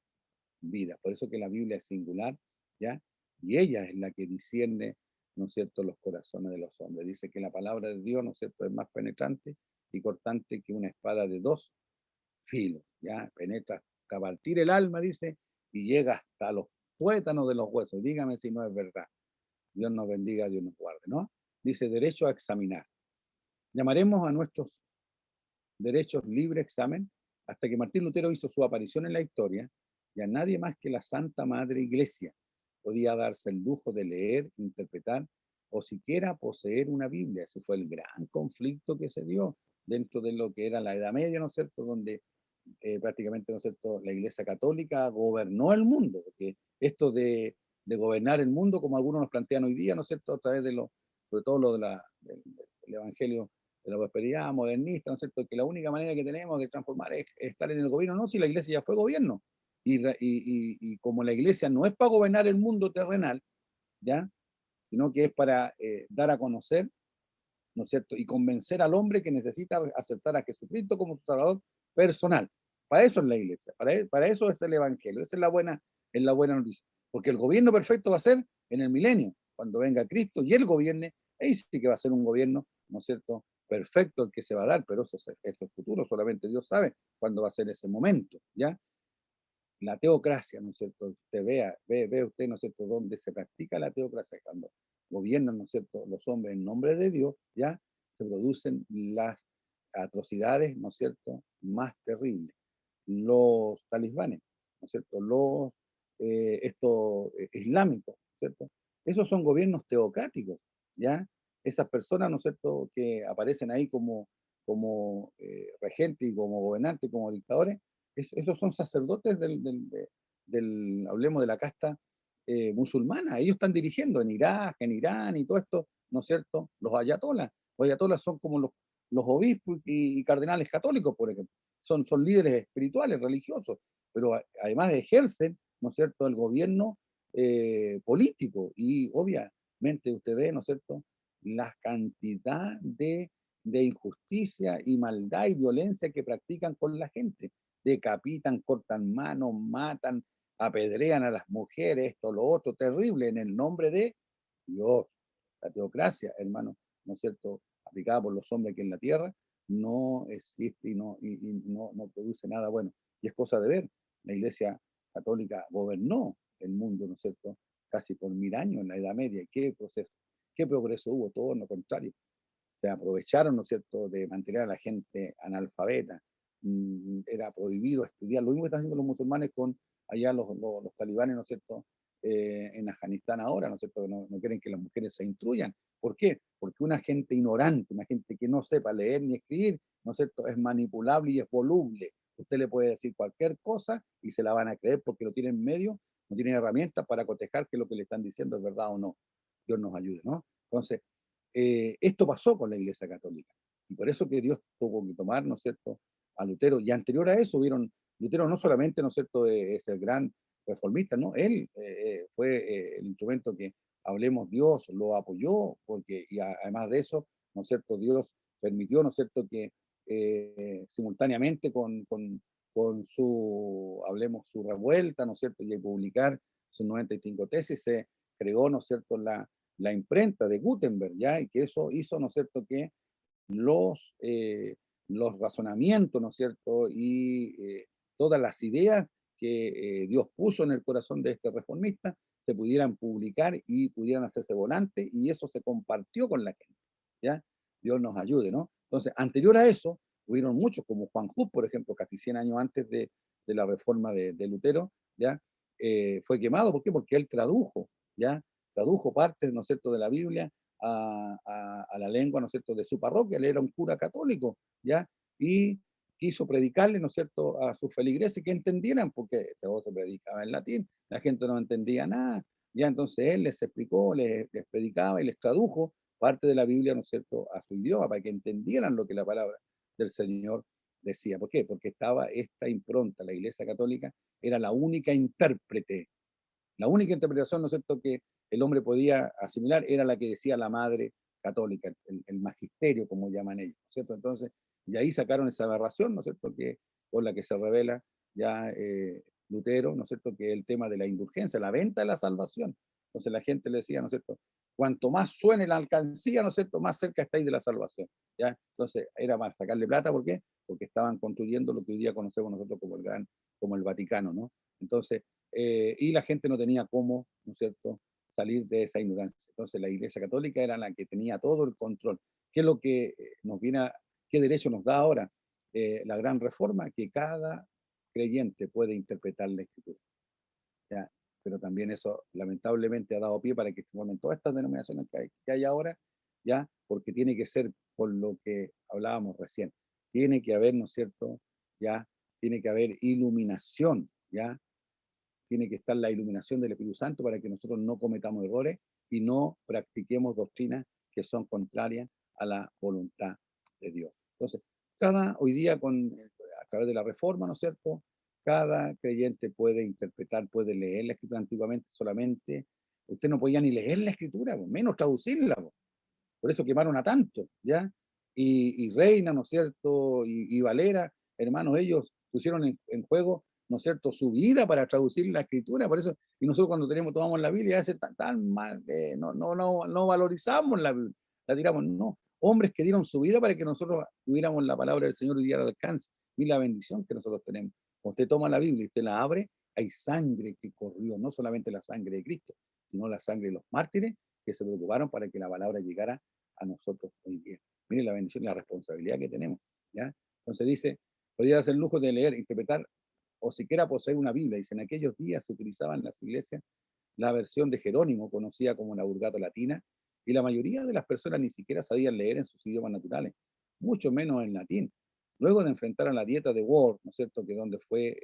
vidas. Por eso que la Biblia es singular, ¿ya? Y ella es la que discierne, ¿no es cierto?, los corazones de los hombres. Dice que la palabra de Dios, ¿no es cierto?, es más penetrante y cortante que una espada de dos filos, ¿ya? Penetra hasta partir el alma, dice, y llega hasta los tuétanos de los huesos. Dígame si no es verdad. Dios nos bendiga, Dios nos guarde, ¿no? Dice, derecho a examinar. Llamaremos a nuestros derechos libre examen hasta que Martín Lutero hizo su aparición en la historia y a nadie más que la Santa Madre Iglesia podía darse el lujo de leer, interpretar o siquiera poseer una Biblia. Ese fue el gran conflicto que se dio dentro de lo que era la Edad Media, ¿no es cierto?, donde prácticamente, ¿no es cierto?, la Iglesia Católica gobernó el mundo, porque esto de gobernar el mundo, como algunos nos plantean hoy día, ¿no es cierto?, a través sobre todo del Evangelio de la prosperidad modernista, ¿no es cierto?, que la única manera que tenemos de transformar es estar en el gobierno. No, si la Iglesia ya fue gobierno, y como la Iglesia no es para gobernar el mundo terrenal, ¿ya?, sino que es para dar a conocer, ¿no es cierto?, y convencer al hombre que necesita aceptar a Jesucristo como su Salvador personal. Para eso es la Iglesia, para eso es el Evangelio, esa es la buena noticia. Porque el gobierno perfecto va a ser en el milenio, cuando venga Cristo y Él gobierne, ahí sí que va a ser un gobierno, ¿no es cierto?, perfecto el que se va a dar, pero eso es el futuro, solamente Dios sabe cuándo va a ser ese momento, ¿ya? La teocracia, ¿no es cierto? Usted ve usted, ¿no es cierto?, dónde se practica la teocracia, cuando gobiernan, ¿no es cierto?, los hombres en nombre de Dios, ya se producen las atrocidades, ¿no es cierto?, más terribles. Los talibanes, ¿no es cierto?, estos islámicos, ¿no es cierto? Esos son gobiernos teocráticos, ¿ya? Esas personas, ¿no es cierto?, que aparecen ahí como regentes y como gobernantes, como dictadores, esos son sacerdotes hablemos de la casta musulmana. Ellos están dirigiendo en Irak, en Irán y todo esto, ¿no es cierto? Los ayatolas. Los ayatolas son como los obispos y cardenales católicos, por ejemplo. son líderes espirituales, religiosos, pero además ejercen, ¿no es cierto?, el gobierno político. Y obviamente usted ve, ¿no es cierto?, la cantidad de injusticia y maldad y violencia que practican con la gente. Decapitan, cortan manos, matan, apedrean a las mujeres, esto, lo otro, terrible, en el nombre de Dios. La teocracia, hermano, ¿no es cierto?, aplicada por los hombres aquí en la tierra, no existe y no produce nada bueno. Y es cosa de ver, la Iglesia Católica gobernó el mundo, ¿no es cierto?, casi por 1000 años en la Edad Media. ¿Qué proceso, qué progreso hubo? Todo lo contrario. Se aprovecharon, ¿no es cierto?, de mantener a la gente analfabeta. Era prohibido estudiar. Lo mismo que están haciendo los musulmanes con allá los talibanes, ¿no es cierto?, en Afganistán ahora, ¿no es cierto?, que no quieren que las mujeres se instruyan. ¿Por qué? Porque una gente ignorante, una gente que no sepa leer ni escribir, ¿no es cierto?, es manipulable y es voluble. Usted le puede decir cualquier cosa y se la van a creer porque no tienen medios, no tienen herramientas para cotejar que lo que le están diciendo es verdad o no. Dios nos ayude, ¿no? Entonces, esto pasó con la Iglesia Católica. Y por eso que Dios tuvo que tomar, ¿no es cierto?, a Lutero. Y anterior a eso, Lutero no solamente, ¿no es cierto?, es el gran reformista, ¿no? Él fue el instrumento que, hablemos, Dios lo apoyó, porque, y además de eso, ¿no es cierto?, Dios permitió, ¿no es cierto?, que simultáneamente con su, hablemos, su revuelta, ¿no es cierto?, y publicar sus 95 tesis, se creó, ¿no es cierto?, la imprenta de Gutenberg, ¿ya? Y que eso hizo, ¿no es cierto?, que los, eh, los razonamientos, ¿no es cierto?, y todas las ideas que Dios puso en el corazón de este reformista se pudieran publicar y pudieran hacerse volantes, y eso se compartió con la gente, ¿ya? Dios nos ayude, ¿no? Entonces, anterior a eso, hubieron muchos, como Juan Hus, por ejemplo, casi 100 años antes de la reforma de Lutero, ¿ya? Fue quemado, ¿por qué? Porque él tradujo, ¿ya? Tradujo partes, ¿no es cierto?, de la Biblia a la lengua, ¿no es cierto?, de su parroquia. Él era un cura católico, ¿ya? Y quiso predicarle, ¿no es cierto?, a sus feligreses que entendieran, porque todo se predicaba en latín, la gente no entendía nada, ya entonces él les explicó, les predicaba y les tradujo parte de la Biblia, ¿no es cierto?, a su idioma, para que entendieran lo que la palabra del Señor decía. ¿Por qué? Porque estaba esta impronta, la Iglesia Católica era la única intérprete, la única interpretación, ¿no es cierto?, que el hombre podía asimilar era la que decía la Madre Católica, el magisterio, como llaman ellos, ¿no es cierto? Entonces, de ahí sacaron esa aberración, ¿no es cierto?, que por la que se revela ya Lutero, ¿no es cierto?, que el tema de la indulgencia, la venta de la salvación. Entonces la gente le decía, ¿no es cierto?, cuanto más suene la alcancía, ¿no es cierto?, más cerca estáis de la salvación, ¿ya? Entonces era más sacarle plata, ¿por qué? Porque estaban construyendo lo que hoy día conocemos nosotros como el Vaticano, ¿no? Entonces, y la gente no tenía cómo, ¿no es cierto?, salir de esa ignorancia. Entonces la Iglesia Católica era la que tenía todo el control. ¿Qué es lo que qué derecho nos da ahora la gran reforma? Que cada creyente puede interpretar la Escritura, ¿ya? Pero también eso lamentablemente ha dado pie para que se formen todas estas denominaciones que hay ahora, ¿ya? Porque tiene que ser por lo que hablábamos recién. Tiene que haber, ¿no es cierto?, ¿ya? Tiene que haber iluminación, ¿ya? Tiene que estar la iluminación del Espíritu Santo para que nosotros no cometamos errores y no practiquemos doctrinas que son contrarias a la voluntad de Dios. Entonces, hoy día a través de la reforma, ¿no es cierto?, cada creyente puede interpretar, puede leer la Escritura. Antiguamente solamente usted no podía ni leer la Escritura, menos traducirla. Por eso quemaron a tanto, ¿ya? Y Reina, ¿no es cierto?, y Valera, hermanos, ellos pusieron en juego, ¿no es cierto?, su vida para traducir la Escritura. Por eso, y nosotros cuando tomamos la Biblia, hace tan mal que no valorizamos la Biblia, la tiramos. No, hombres que dieron su vida para que nosotros tuviéramos la palabra del Señor y diera al alcance, y la bendición que nosotros tenemos. Cuando usted toma la Biblia y usted la abre, hay sangre que corrió, no solamente la sangre de Cristo, sino la sangre de los mártires que se preocuparon para que la palabra llegara a nosotros hoy día. Miren la bendición y la responsabilidad que tenemos, ¿ya? Entonces dice, podía hacer el lujo de leer, interpretar o siquiera poseer una Biblia. Dice, en aquellos días se utilizaba en las iglesias la versión de Jerónimo, conocida como la Vulgata Latina, y la mayoría de las personas ni siquiera sabían leer en sus idiomas naturales, mucho menos en latín. Luego de enfrentar a la dieta de Worms, ¿no es cierto?, que donde fue,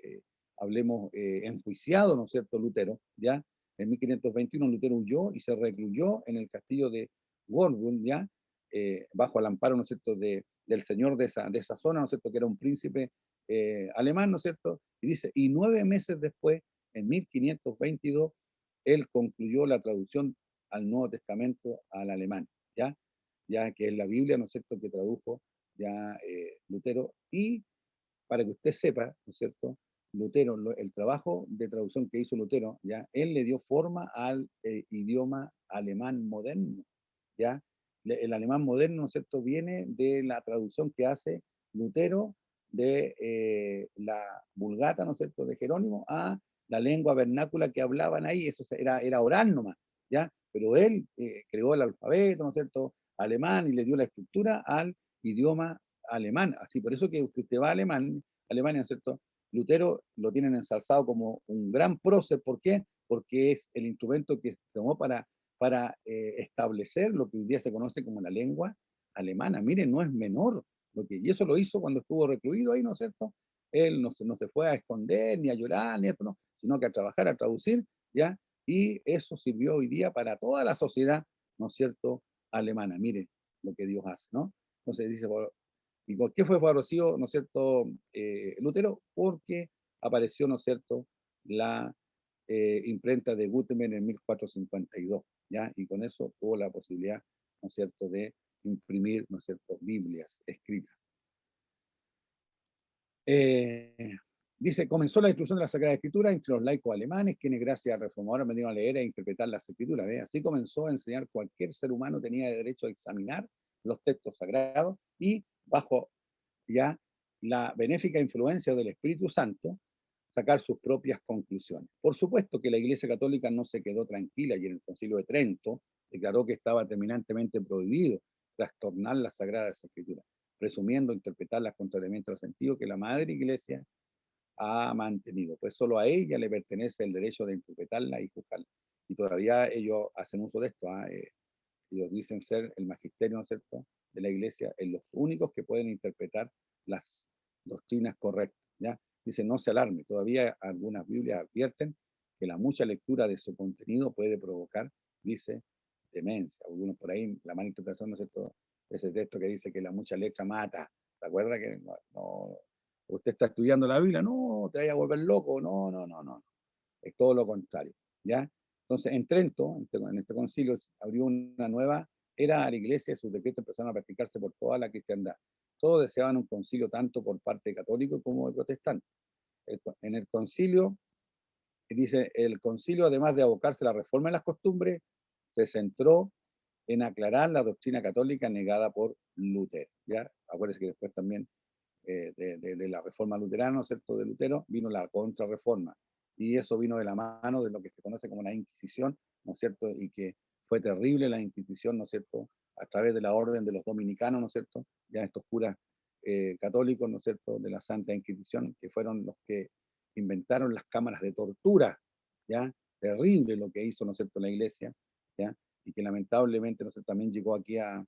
hablemos, enjuiciado, ¿no es cierto?, Lutero, ¿ya? En 1521 Lutero huyó y se recluyó en el castillo de Warburg, ¿ya? Bajo el amparo, ¿no es cierto?, del señor de esa zona, ¿no es cierto?, que era un príncipe alemán, ¿no es cierto? Y dice, y 9 meses después, en 1522, él concluyó la traducción al Nuevo Testamento al alemán, ¿ya? Ya que es la Biblia, ¿no es cierto?, que tradujo ya Lutero. Y para que usted sepa, ¿no es cierto?, Lutero, el trabajo de traducción que hizo Lutero, ¿ya? Él le dio forma al idioma alemán moderno, ¿ya? El alemán moderno, ¿no es cierto?, viene de la traducción que hace Lutero de la Vulgata, ¿no es cierto?, de Jerónimo a la lengua vernácula que hablaban ahí, eso era oral nomás, ¿ya? Pero él creó el alfabeto, ¿no es cierto?, alemán y le dio la estructura al idioma alemán. Así, por eso que usted va a Alemania, ¿no es cierto? Lutero lo tienen ensalzado como un gran prócer. ¿Por qué? Porque es el instrumento que tomó para establecer lo que hoy día se conoce como la lengua alemana. Miren, no es menor. Y eso lo hizo cuando estuvo recluido ahí, ¿no es cierto? Él no se fue a esconder, ni a llorar, ni esto, no, sino que a trabajar, a traducir, ¿ya? Y eso sirvió hoy día para toda la sociedad, ¿no es cierto?, alemana. Miren lo que Dios hace, ¿no? Entonces dice, ¿y por qué fue favorecido, ¿no es cierto?, Lutero? Porque apareció, ¿no es cierto?, la imprenta de Gutenberg en 1452, ¿ya? Y con eso tuvo la posibilidad, ¿no es cierto?, de imprimir, ¿no es cierto?, Biblias escritas. Dice, comenzó la distribución de la Sagrada Escritura entre los laicos alemanes, quienes gracias al reformador aprendieron a leer e interpretar las Escrituras. ¿Ve? Así comenzó a enseñar cualquier ser humano tenía derecho a examinar los textos sagrados y bajo ya la benéfica influencia del Espíritu Santo, sacar sus propias conclusiones. Por supuesto que la Iglesia Católica no se quedó tranquila y en el Concilio de Trento declaró que estaba terminantemente prohibido trastornar las Sagradas Escrituras, presumiendo interpretarlas contrariamente al sentido que la Madre Iglesia ha mantenido, pues solo a ella le pertenece el derecho de interpretarla y juzgarla. Y todavía ellos hacen uso de esto, ellos dicen ser el magisterio, ¿no es cierto?, de la Iglesia, en los únicos que pueden interpretar las doctrinas correctas, ¿ya? Dice, no se alarme, todavía algunas Biblias advierten que la mucha lectura de su contenido puede provocar, dice, demencia. Algunos por ahí, la mala interpretación, ¿no es cierto?, ese texto que dice que la mucha letra mata. ¿Se acuerda que usted está estudiando la Biblia? No, te vaya a volver loco. No, no, no, no. Es todo lo contrario, ¿ya? Entonces, en Trento, en este concilio, abrió una nueva era a la iglesia y sus decretos empezaron a practicarse por toda la cristiandad. Todos deseaban un concilio tanto por parte de católicos como de protestantes. En el concilio, dice, el concilio, además de abocarse a la reforma de las costumbres, se centró en aclarar la doctrina católica negada por Lutero. ¿Ya? Acuérdense que después también de la reforma luterana, ¿no es cierto?, de Lutero, vino la contrarreforma. Y eso vino de la mano de lo que se conoce como la Inquisición, ¿no es cierto?, y que fue terrible la Inquisición, ¿no es cierto?, a través de la orden de los dominicanos, ¿no es cierto?, ya estos curas católicos, ¿no es cierto?, de la Santa Inquisición, que fueron los que inventaron las cámaras de tortura, ¿ya? Terrible lo que hizo, ¿no es cierto?, la Iglesia, ¿ya? Y que lamentablemente, ¿no es cierto?, también llegó aquí al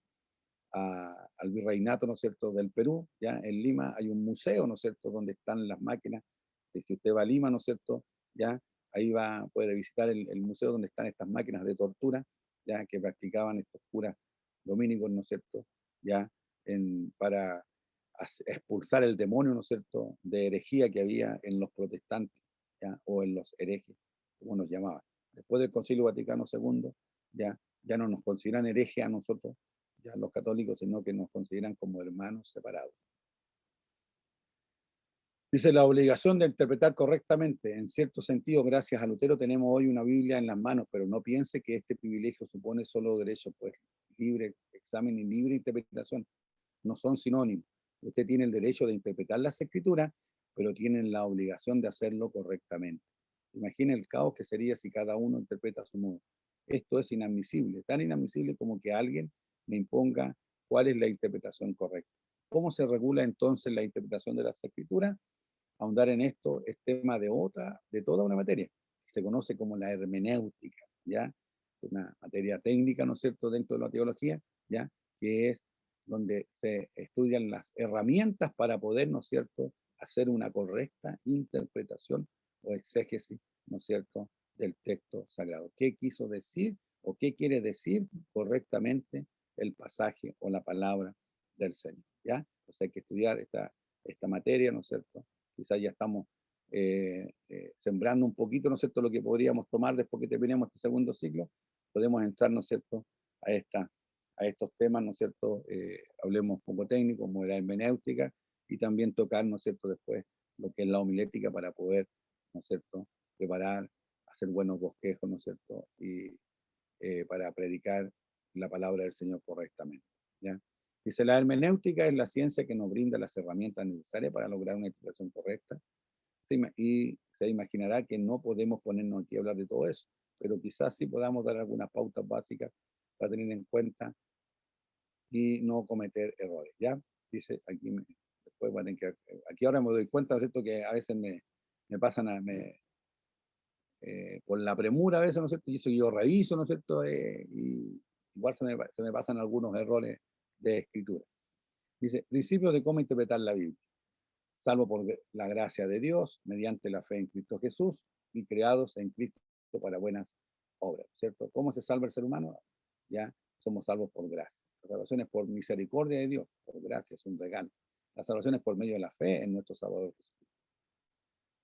virreinato, ¿no es cierto?, del Perú. Ya en Lima hay un museo, ¿no es cierto?, donde están las máquinas. Si usted va a Lima, ¿no es cierto?, ya ahí puede visitar el museo donde están estas máquinas de tortura, ya que practicaban estos curas dominicos, ¿no es cierto?, ya para expulsar el demonio, ¿no es cierto?, de herejía que había en los protestantes, ya, o en los herejes, como nos llamaban. Después del Concilio Vaticano II, ya no nos consideran herejes a nosotros, ya los católicos, sino que nos consideran como hermanos separados. Dice, la obligación de interpretar correctamente. En cierto sentido, gracias a Lutero tenemos hoy una Biblia en las manos, pero no piense que este privilegio supone solo derecho, pues libre examen y libre interpretación no son sinónimos. Usted tiene el derecho de interpretar las escrituras, pero tienen la obligación de hacerlo correctamente. Imagine el caos que sería si cada uno interpreta a su modo. Esto es inadmisible, tan inadmisible como que alguien me imponga cuál es la interpretación correcta. ¿Cómo se regula entonces la interpretación de las escrituras? Ahondar en esto es tema de toda una materia, que se conoce como la hermenéutica, ¿ya? Una materia técnica, ¿no es cierto?, dentro de la teología, ¿ya? Que es donde se estudian las herramientas para poder, ¿no es cierto?, hacer una correcta interpretación o exégesis, ¿no es cierto?, del texto sagrado. ¿Qué quiso decir o qué quiere decir correctamente el pasaje o la palabra del Señor? ¿Ya? Entonces hay que estudiar esta materia, ¿no es cierto? Quizás ya estamos sembrando un poquito, ¿no es cierto?, lo que podríamos tomar después que terminemos este segundo ciclo, podemos entrar, ¿no es cierto?, a estos temas, ¿no es cierto?, hablemos un poco técnico, como la hermenéutica, y también tocar, ¿no es cierto?, después lo que es la homilética para poder, ¿no es cierto?, preparar, hacer buenos bosquejos, ¿no es cierto?, y para predicar la palabra del Señor correctamente, ¿ya? Dice, la hermenéutica es la ciencia que nos brinda las herramientas necesarias para lograr una interpretación correcta. Y se imaginará que no podemos ponernos aquí a hablar de todo eso, pero quizás sí podamos dar algunas pautas básicas para tener en cuenta y no cometer errores, ¿ya? Dice, aquí después van a tener que, aquí ahora me doy cuenta, ¿no es cierto?, que a veces me pasan por la premura a veces, ¿no es cierto?, y eso yo reviso, ¿no es cierto?, y igual se me pasan algunos errores de escritura. Dice, principios de cómo interpretar la Biblia. Salvo por la gracia de Dios, mediante la fe en Cristo Jesús, y creados en Cristo para buenas obras, ¿cierto? ¿Cómo se salva el ser humano? Ya somos salvos por gracia. La salvación es por misericordia de Dios, por gracia, es un regalo. La salvación es por medio de la fe en nuestro Salvador Jesucristo.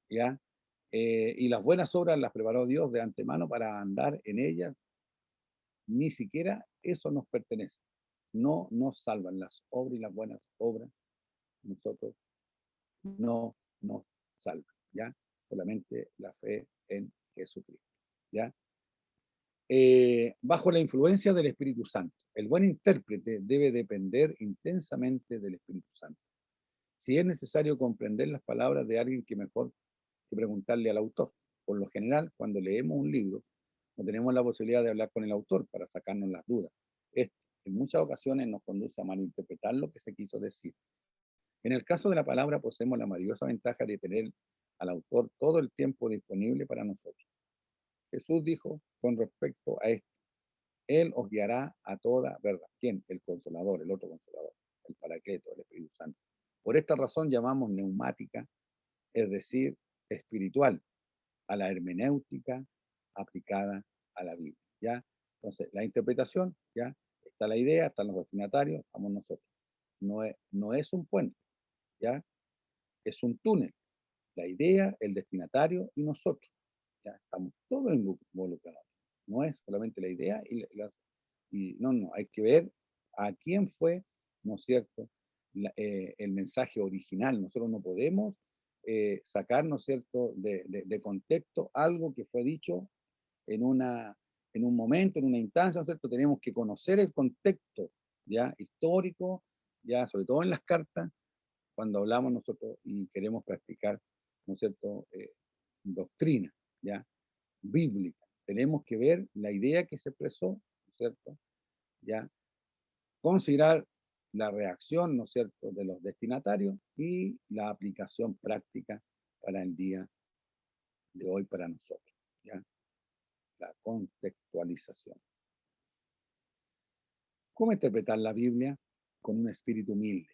¿Ya? Y las buenas obras las preparó Dios de antemano para andar en ellas. Ni siquiera eso nos pertenece. No nos salvan las obras y las buenas obras. Nosotros no nos salva, ¿ya? Solamente la fe en Jesucristo, ¿ya? Bajo la influencia del Espíritu Santo. El buen intérprete debe depender intensamente del Espíritu Santo. Si es necesario comprender las palabras de alguien, que mejor que preguntarle al autor. Por lo general, cuando leemos un libro, no tenemos la posibilidad de hablar con el autor para sacarnos las dudas. Esto, en muchas ocasiones, nos conduce a malinterpretar lo que se quiso decir. En el caso de la palabra, poseemos la maravillosa ventaja de tener al autor todo el tiempo disponible para nosotros. Jesús dijo con respecto a esto, Él os guiará a toda verdad. ¿Quién? El Consolador, el otro Consolador, el Paracleto, el Espíritu Santo. Por esta razón llamamos neumática, es decir, espiritual, a la hermenéutica aplicada a la Biblia, ¿ya? Entonces, la interpretación, ¿ya? Está la idea, están los destinatarios, estamos nosotros. No es un puente, ¿ya? Es un túnel. La idea, el destinatario y nosotros. Ya estamos todos involucrados. No es solamente la idea y no, hay que ver a quién fue, ¿no es cierto?, el mensaje original. Nosotros no podemos sacar, ¿no es cierto?, de contexto algo que fue dicho en en un momento, en una instancia, ¿no es cierto? Tenemos que conocer el contexto, ya, histórico, ya, sobre todo en las cartas, cuando hablamos nosotros y queremos practicar, ¿no es cierto?, doctrina, ¿ya?, bíblica. Tenemos que ver la idea que se expresó, ¿no es cierto?, ¿ya? Considerar la reacción, ¿no es cierto?, de los destinatarios y la aplicación práctica para el día de hoy para nosotros, ¿ya? La contextualización. ¿Cómo interpretar la Biblia? Con un espíritu humilde.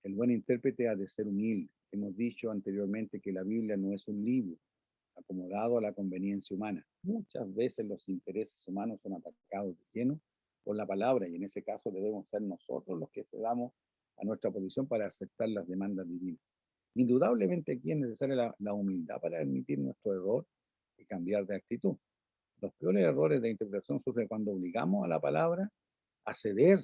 El buen intérprete ha de ser humilde. Hemos dicho anteriormente que la Biblia no es un libro acomodado a la conveniencia humana. Muchas veces los intereses humanos son atacados de lleno por la palabra, y en ese caso debemos ser nosotros los que cedamos a nuestra posición para aceptar las demandas divinas. Indudablemente aquí es necesaria la humildad para admitir nuestro error y cambiar de actitud. Los peores errores de interpretación surgen cuando obligamos a la palabra a ceder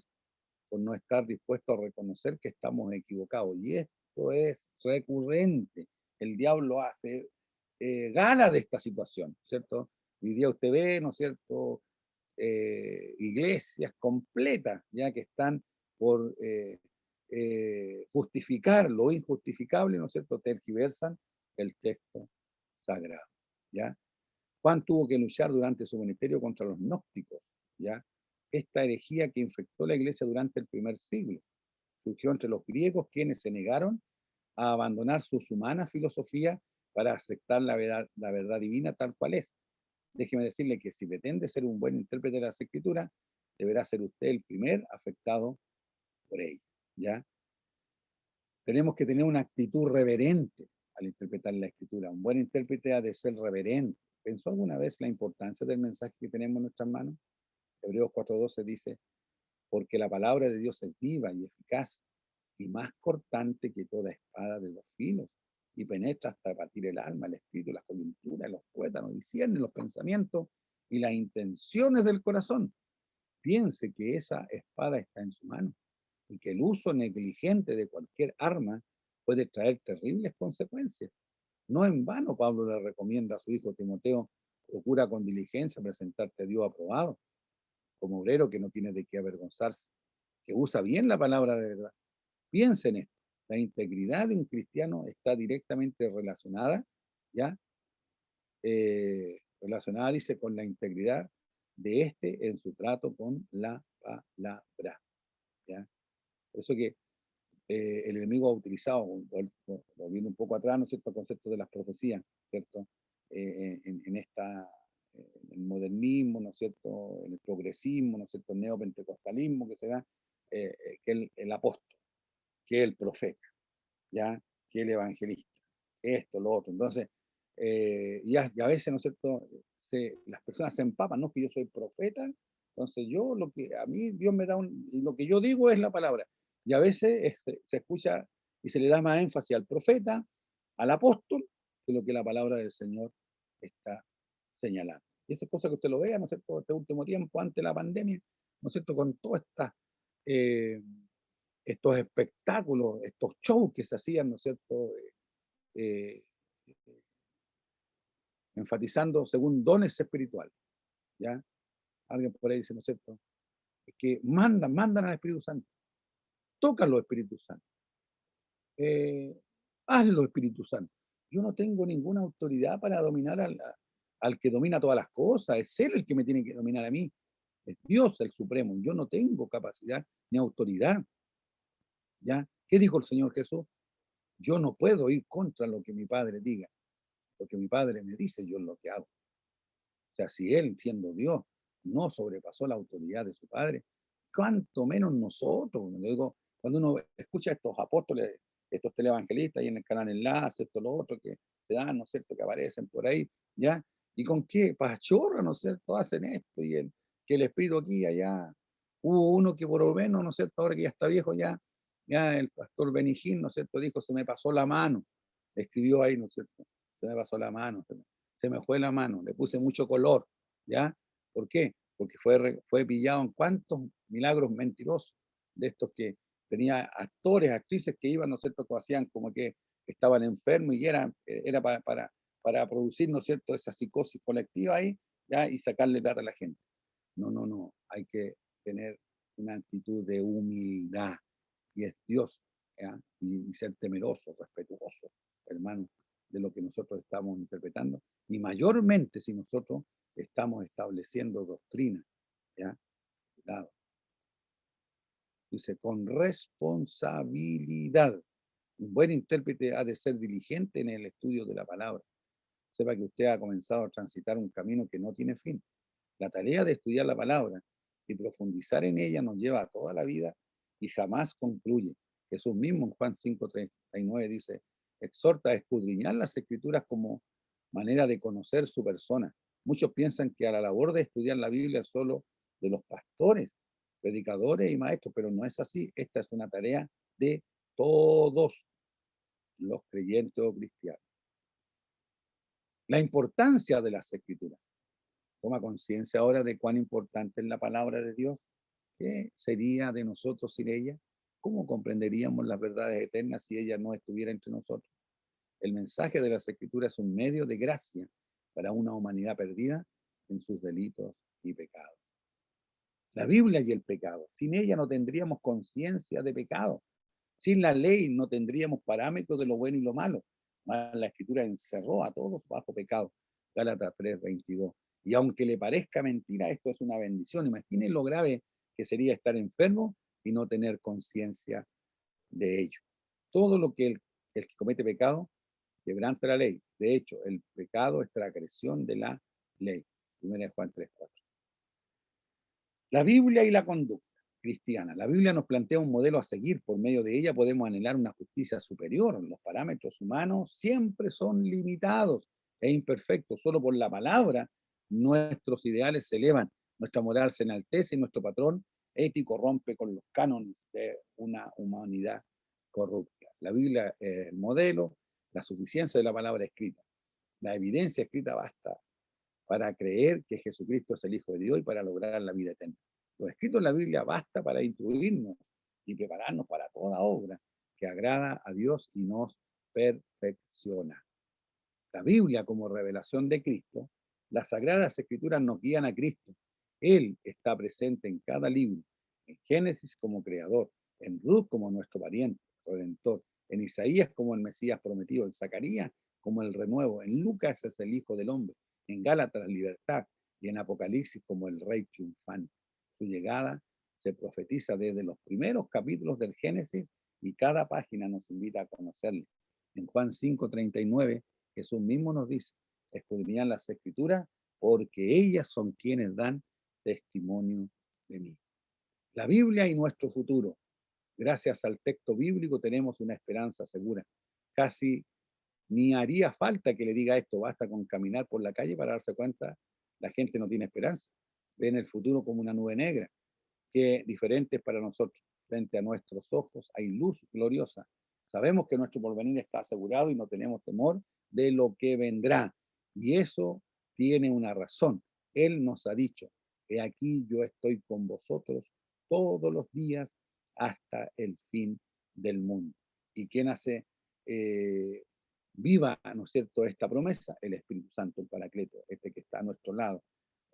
por no estar dispuesto a reconocer que estamos equivocados. Y esto es recurrente. El diablo hace gala de esta situación, ¿cierto? Hoy día usted ve, ¿no es cierto?, iglesias completas, ya que están por justificar lo injustificable, ¿no es cierto?, tergiversan el texto sagrado, ¿ya? Juan tuvo que luchar durante su ministerio contra los gnósticos, ¿ya? Esta herejía que infectó la iglesia durante el primer siglo surgió entre los griegos, quienes se negaron a abandonar sus humanas filosofías para aceptar la verdad divina tal cual es. Déjeme decirle que si pretende ser un buen intérprete de las escrituras, deberá ser usted el primer afectado por ella, ¿ya? Tenemos que tener una actitud reverente al interpretar la escritura. Un buen intérprete ha de ser reverente. ¿Pensó alguna vez la importancia del mensaje que tenemos en nuestras manos? Hebreos 4:12 dice, porque la palabra de Dios es viva y eficaz y más cortante que toda espada de dos filos, y penetra hasta partir el alma, el espíritu, las coyunturas, los tuétanos, discierne los pensamientos y las intenciones del corazón. Piense que esa espada está en su mano y que el uso negligente de cualquier arma puede traer terribles consecuencias. No en vano Pablo le recomienda a su hijo Timoteo: procura con diligencia presentarte a Dios aprobado, como obrero que no tiene de qué avergonzarse, que usa bien la palabra de verdad. Piensen en esto: la integridad de un cristiano está directamente relacionada, ¿ya? Relacionada, dice, con la integridad de este en su trato con la palabra, ¿ya? Por eso que el enemigo ha utilizado, volviendo un poco atrás, ¿no es cierto?, el concepto de las profecías, ¿cierto? En en el modernismo, ¿no es cierto?, en el progresismo, ¿no es cierto?, el neopentecostalismo que se da, que el apóstol, que el profeta, ¿ya?, que el evangelista, esto, lo otro. Entonces, y a veces, ¿no es cierto?, las personas se empapan, ¿no?, que yo soy profeta, entonces yo, lo que a mí Dios me da, y lo que yo digo es la palabra. Y a veces se escucha y se le da más énfasis al profeta, al apóstol, que lo que la palabra del Señor está señalando. Y eso es cosa que usted lo vea, ¿no es cierto?, este último tiempo, antes de la pandemia, ¿no es cierto?, con todas eh, estos espectáculos, estos shows que se hacían, ¿no es cierto?, eh, enfatizando según dones espirituales, ¿ya? Alguien por ahí dice, ¿no es cierto?, es que mandan al Espíritu Santo, tocan los Espíritus Santos, eh, hazlo Espíritu Santo. Yo no tengo ninguna autoridad para dominar al que domina todas las cosas, es Él el que me tiene que dominar a mí, es Dios el Supremo, yo no tengo capacidad ni autoridad, ¿ya? ¿Qué dijo el Señor Jesús? Yo no puedo ir contra lo que mi Padre diga, porque mi Padre me dice yo lo que hago. O sea, si Él, siendo Dios, no sobrepasó la autoridad de su Padre, cuánto menos nosotros. ¿No? Digo, cuando uno escucha a estos apóstoles, estos televangelistas ahí en el canal Enlace, esto, lo otro, que se dan, ¿no es cierto?, que aparecen por ahí, ¿ya? ¿Y con qué pachorra, ¿no es cierto?, hacen esto, y que el Espíritu aquí y allá. Hubo uno que por lo menos, ¿no es cierto?, ahora que ya está viejo ya el pastor Benijín, ¿no es cierto?, dijo, se me pasó la mano, escribió ahí, ¿no es cierto?, se me pasó la mano, se me fue la mano, le puse mucho color, ¿ya? ¿Por qué? Porque fue pillado en cuantos milagros mentirosos, de estos que tenía actores, actrices que iban, ¿no es cierto?, que hacían como que estaban enfermos y era para producir, ¿no es cierto?, esa psicosis colectiva ahí, ¿ya? Y sacarle plata a la gente. No, no, no, hay que tener una actitud de humildad, y es Dios, ¿ya? Y ser temeroso, respetuoso, hermano, de lo que nosotros estamos interpretando, y mayormente si nosotros estamos estableciendo doctrina, ¿ya? Cuidado. Dice, con responsabilidad. Un buen intérprete ha de ser diligente en el estudio de la palabra. Sepa que usted ha comenzado a transitar un camino que no tiene fin. La tarea de estudiar la palabra y profundizar en ella nos lleva a toda la vida y jamás concluye. Jesús mismo en Juan 5:39 dice, exhorta a escudriñar las escrituras como manera de conocer su persona. Muchos piensan que a la labor de estudiar la Biblia es solo de los pastores, predicadores y maestros, pero no es así. Esta es una tarea de todos los creyentes o cristianos. La importancia de las escrituras. Toma conciencia ahora de cuán importante es la palabra de Dios. ¿Qué sería de nosotros sin ella? ¿Cómo comprenderíamos las verdades eternas si ella no estuviera entre nosotros? El mensaje de las Escrituras es un medio de gracia para una humanidad perdida en sus delitos y pecados. La Biblia y el pecado. Sin ella no tendríamos conciencia de pecado. Sin la ley no tendríamos parámetros de lo bueno y lo malo. La Escritura encerró a todos bajo pecado. Gálatas 3:22. Y aunque le parezca mentira, esto es una bendición. Imaginen lo grave que sería estar enfermo y no tener conciencia de ello. Todo lo que el que comete pecado quebranta la ley. De hecho, el pecado es transgresión de la ley. 1 Juan 3:4. La Biblia y la conducta cristiana. La Biblia nos plantea un modelo a seguir. Por medio de ella podemos anhelar una justicia superior. Los parámetros humanos siempre son limitados e imperfectos. Solo por la palabra nuestros ideales se elevan, nuestra moral se enaltece y nuestro patrón ético rompe con los cánones de una humanidad incorrupta. La Biblia es el modelo, la suficiencia de la palabra escrita. La evidencia escrita basta para creer que Jesucristo es el Hijo de Dios y para lograr la vida eterna. Lo escrito en la Biblia basta para instruirnos y prepararnos para toda obra que agrada a Dios y nos perfecciona. La Biblia como revelación de Cristo, las Sagradas Escrituras nos guían a Cristo. Él está presente en cada libro, en Génesis como creador, en Ruth como nuestro pariente, redentor, en Isaías como el Mesías prometido, en Zacarías como el renuevo, en Lucas es el Hijo del Hombre, en Gálatas la libertad y en Apocalipsis como el Rey triunfante. Su llegada se profetiza desde los primeros capítulos del Génesis y cada página nos invita a conocerle. En Juan 5:39 Jesús mismo nos dice, escudriñad las Escrituras porque ellas son quienes dan testimonio de mí. La Biblia y nuestro futuro. Gracias al texto bíblico tenemos una esperanza segura. Casi ni haría falta que le diga esto, basta con caminar por la calle para darse cuenta, la gente no tiene esperanza. Ven el futuro como una nube negra, que diferente es para nosotros. Frente a nuestros ojos hay luz gloriosa. Sabemos que nuestro porvenir está asegurado y no tenemos temor de lo que vendrá. Y eso tiene una razón. Él nos ha dicho, he aquí yo estoy con vosotros todos los días hasta el fin del mundo. ¿Y quién hace viva, ¿no es cierto?, esta promesa? El Espíritu Santo, el Paracleto, este que está a nuestro lado.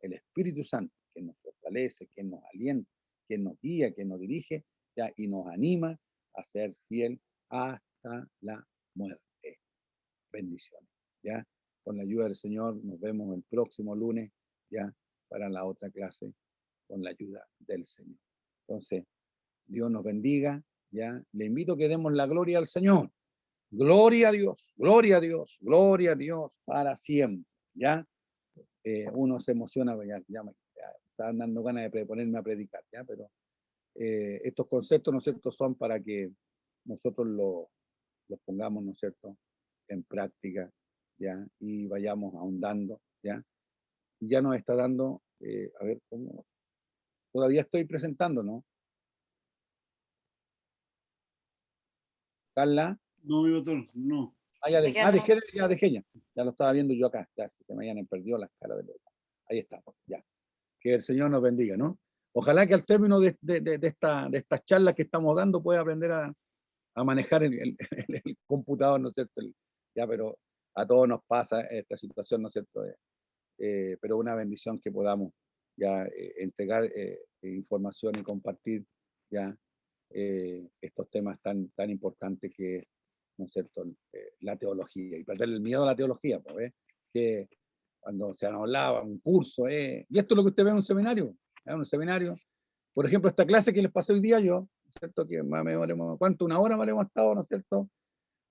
El Espíritu Santo, que nos fortalece, que nos alienta, que nos guía, que nos dirige, ya, y nos anima a ser fiel hasta la muerte. Bendiciones, ya. Con la ayuda del Señor nos vemos el próximo lunes, ya, para la otra clase, con la ayuda del Señor. Entonces, Dios nos bendiga, ya. Le invito a que demos la gloria al Señor. Gloria a Dios, gloria a Dios, gloria a Dios para siempre, ya. Uno se emociona, ya me están dando ganas de ponerme a predicar, ya, pero estos conceptos, ¿no es cierto?, son para que nosotros los pongamos, ¿no es cierto?, en práctica, ya, y vayamos ahondando, ya. Y ya nos está dando, a ver cómo, todavía estoy presentando, ¿no? Carla. No, mi patrón, no. Dejé ya. Ya lo estaba viendo yo acá, ya, se me hayan perdido las caras de los. Ahí está, ya. Que el Señor nos bendiga, ¿no? Ojalá que al término de estas charlas que estamos dando pueda aprender a manejar el computador, ¿no es cierto? Ya, pero a todos nos pasa esta situación, ¿no es cierto? Pero una bendición que podamos ya entregar información y compartir ya estos temas tan importantes que es, ¿no es cierto?, la teología, y perder el miedo a la teología, pues, que cuando se hablaba, un curso, y esto es lo que usted ve en un seminario, en un seminario, por ejemplo, esta clase que les pasé hoy día yo, ¿no es cierto?, que más o menos, ¿cuánto? Una hora más hemos estado, ¿no es cierto?,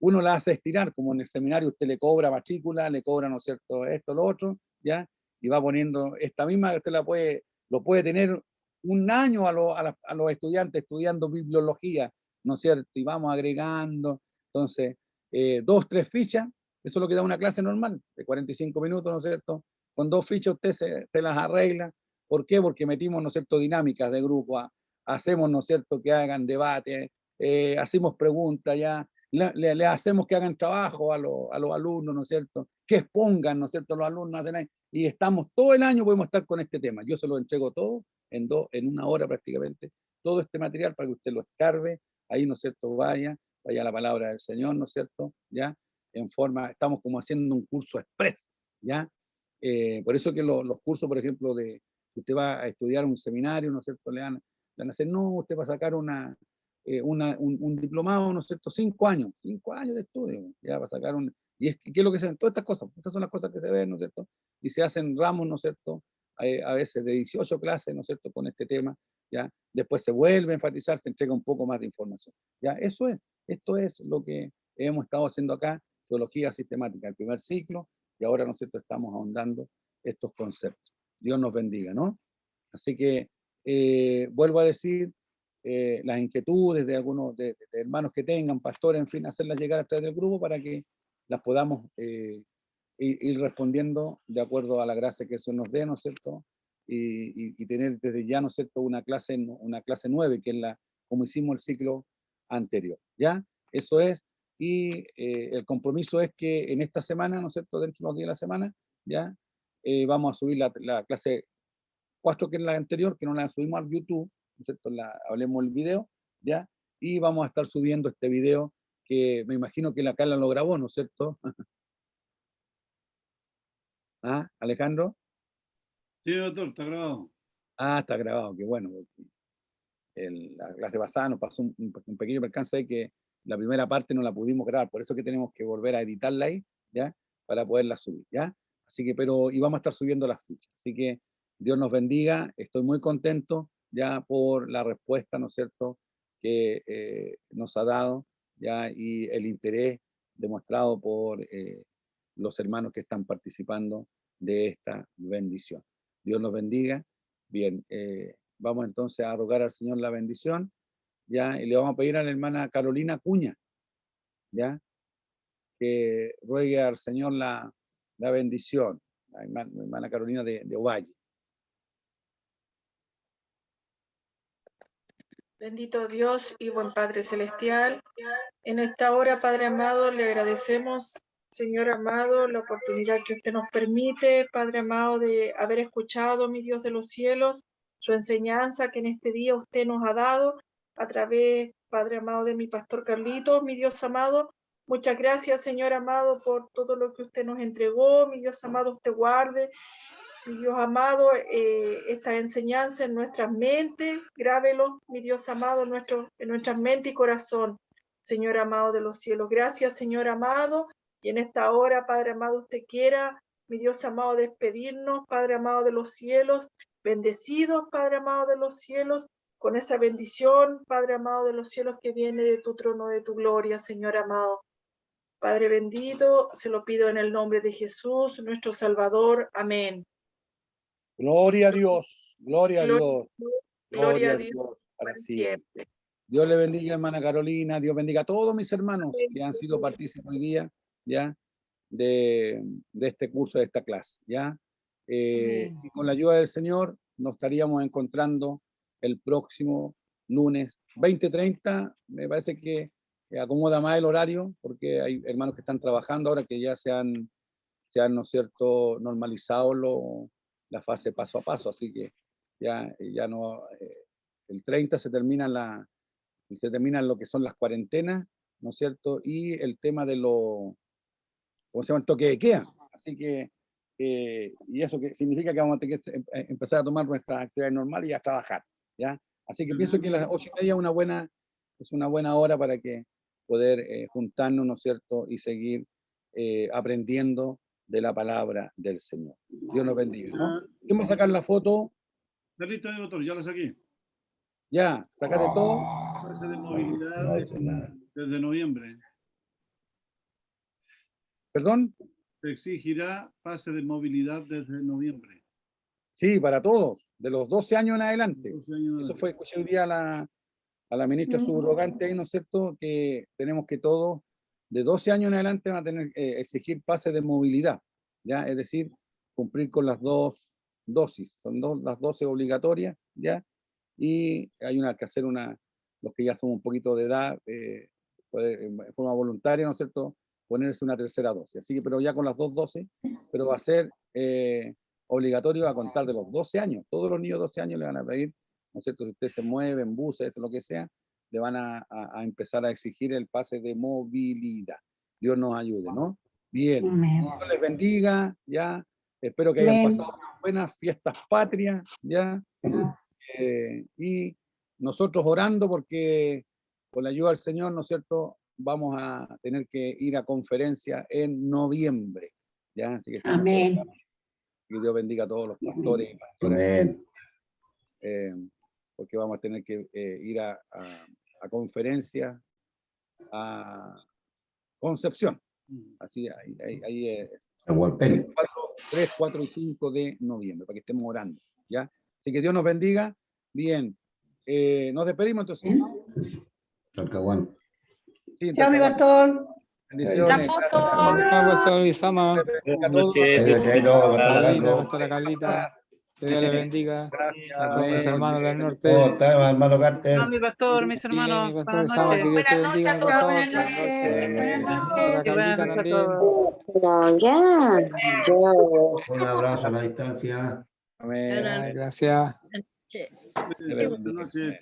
uno la hace estirar, como en el seminario usted le cobra matrícula, le cobra, ¿no es cierto?, esto, lo otro, ¿ya? Y va poniendo esta misma, usted lo puede tener un año a los estudiantes estudiando bibliología, ¿no es cierto? Y vamos agregando, entonces, 2, 3 fichas, eso es lo que da una clase normal, de 45 minutos, ¿no es cierto? Con 2 fichas usted se las arregla. ¿Por qué? Porque metimos, ¿no es cierto?, dinámicas de grupo, hacemos, ¿no es cierto?, que hagan debate, hacemos preguntas, ya, le hacemos que hagan trabajo a los alumnos, ¿no es cierto?, que expongan, ¿no es cierto?, los alumnos hacen ahí, y estamos todo el año, podemos estar con este tema. Yo se lo entrego todo en una hora prácticamente, todo este material para que usted lo escarbe, ahí, ¿no es cierto?, vaya a la palabra del Señor, ¿no es cierto?, ya, estamos como haciendo un curso express, ya. Por eso que los cursos, por ejemplo, usted va a estudiar un seminario, ¿no es cierto?, le van a hacer, no, usted va a sacar un diplomado, ¿no es cierto?, 5 años de estudio, ya va a sacar y ¿qué es lo que se ven? Todas estas cosas, estas son las cosas que se ven, ¿no es cierto?, y se hacen ramos, ¿no es cierto?, a veces de 18 clases, ¿no es cierto?, con este tema, ya, después se vuelve a enfatizar, se entrega un poco más de información, ya, esto es lo que hemos estado haciendo acá, teología sistemática, el primer ciclo, y ahora, ¿no es cierto?, estamos ahondando estos conceptos. Dios nos bendiga, ¿no? Así que, vuelvo a decir, las inquietudes de algunos de hermanos que tengan, pastores, en fin, hacerlas llegar a través del grupo para que las podamos ir respondiendo de acuerdo a la gracia que eso nos dé, ¿no es cierto? Y tener desde ya, ¿no es cierto?, una clase 9, que es como hicimos el ciclo anterior, ¿ya? Eso es, y el compromiso es que en esta semana, ¿no es cierto?, dentro de unos días de la semana, ya vamos a subir la clase 4, que es la anterior, que no la subimos al YouTube, ¿no es cierto?, hablemos el video, ya, y vamos a estar subiendo este video, que me imagino que la Carla lo grabó, ¿no es cierto? ¿Ah, Alejandro? Sí, doctor, está grabado. Ah, está grabado, qué bueno, porque la clase pasada nos pasó un pequeño percance de que la primera parte no la pudimos grabar, por eso que tenemos que volver a editarla ahí, ¿ya? Para poderla subir, ¿ya? Así que, y vamos a estar subiendo las fichas. Así que Dios nos bendiga, estoy muy contento ya por la respuesta, ¿no es cierto?, que nos ha dado, ya, y el interés demostrado por los hermanos que están participando de esta bendición. Dios nos bendiga. Bien, vamos entonces a rogar al Señor la bendición, ¿ya? Y le vamos a pedir a la hermana Carolina Cuña, ¿ya? Que ruegue al Señor la bendición, la hermana Carolina de Ovalle. Bendito Dios y buen Padre Celestial, en esta hora, Padre amado, le agradecemos, Señor amado, la oportunidad que usted nos permite, Padre amado, de haber escuchado, mi Dios de los cielos, su enseñanza que en este día usted nos ha dado a través, Padre amado, de mi pastor Carlito, mi Dios amado. Muchas gracias, Señor amado, por todo lo que usted nos entregó, mi Dios amado, usted guarde. Mi Dios amado, esta enseñanza en nuestras mentes, grábelo, mi Dios amado, en nuestras mentes y corazón, Señor amado de los cielos. Gracias, Señor amado, y en esta hora, Padre amado, usted quiera, mi Dios amado, despedirnos, Padre amado de los cielos, bendecidos, Padre amado de los cielos, con esa bendición, Padre amado de los cielos, que viene de tu trono, de tu gloria, Señor amado. Padre bendito, se lo pido en el nombre de Jesús, nuestro Salvador. Amén. Gloria a Dios, gloria a Dios, Gloria a Dios para para siempre. siempre. Dios le bendiga, hermana Carolina, Dios bendiga a todos mis hermanos que han sido partícipes hoy día, ¿ya? De este curso, de esta clase, ¿ya? Y con la ayuda del Señor nos estaríamos encontrando el próximo lunes 20:30. Me parece que acomoda más el horario, porque hay hermanos que están trabajando ahora, que ya se han, ¿no es cierto?, normalizado la fase paso a paso, así que ya no, el 30 se terminan lo que son las cuarentenas, ¿no es cierto? Y el tema de ¿cómo se llama?, el toque de queda. Así que, y eso que significa que vamos a tener que empezar a tomar nuestras actividades normales y a trabajar, ¿ya? Así que pienso que las 8:30 es una buena hora para que poder juntarnos, ¿no es cierto?, y seguir aprendiendo de la palabra del Señor. Dios nos bendiga, ¿no? ¿Quién va a sacar la foto? ¿Está listo, doctor? Ya la saqué. Ya, sácate todo. Pase de movilidad desde noviembre. ¿Perdón? Se exigirá pase de movilidad desde noviembre. Sí, para todos, de los 12 años en adelante. 12 años. Eso fue, escuché hoy día a la ministra subrogante, ¿no es cierto?, que tenemos que todos, de 12 años en adelante, van a tener que exigir pase de movilidad, ¿ya? Es decir, cumplir con las 2 dosis, son las 12 obligatorias, ¿ya? Y hay que hacer los que ya son un poquito de edad, de forma voluntaria, ¿no es cierto?, ponerse una tercera dosis. Así que, pero ya con las 2 dosis, pero va a ser obligatorio a contar de los 12 años. Todos los niños de 12 años le van a pedir, ¿no es cierto?, si usted se mueve en buses, esto, lo que sea, le van a empezar a exigir el pase de movilidad. Dios nos ayude, ¿no? Bien. Dios les bendiga, ya. Espero que hayan pasado unas buenas fiestas patrias, ya. Y nosotros orando porque con la ayuda del Señor, ¿no es cierto?, vamos a tener que ir a conferencia en noviembre, ¿ya? Así que amén. Que Dios bendiga a todos los pastores y pastoras. Porque vamos a tener que ir a conferencias a Concepción. Así, ahí 3, 4 y 5 de noviembre, para que estemos orando, ¿ya? Así que Dios nos bendiga. Bien. Nos despedimos entonces. Sí, chao, mi pastor. bendiciones. La foto. Pastor Isama. A todos. Carlita, pastora Carlita. Que Dios les bendiga a todos mis hermanos del norte. ¿Cómo está, hermano Carter? No, mi pastor, mis Bien, mi hermanos, pastor buenas Sama, que noches. Dios te Buenas bendiga, noches por a todos. favor. Buenas noches. Buenas A noches la y buenas Carlita noches a también. todos. Un abrazo a la distancia. Amén. Gracias. Buenas noches.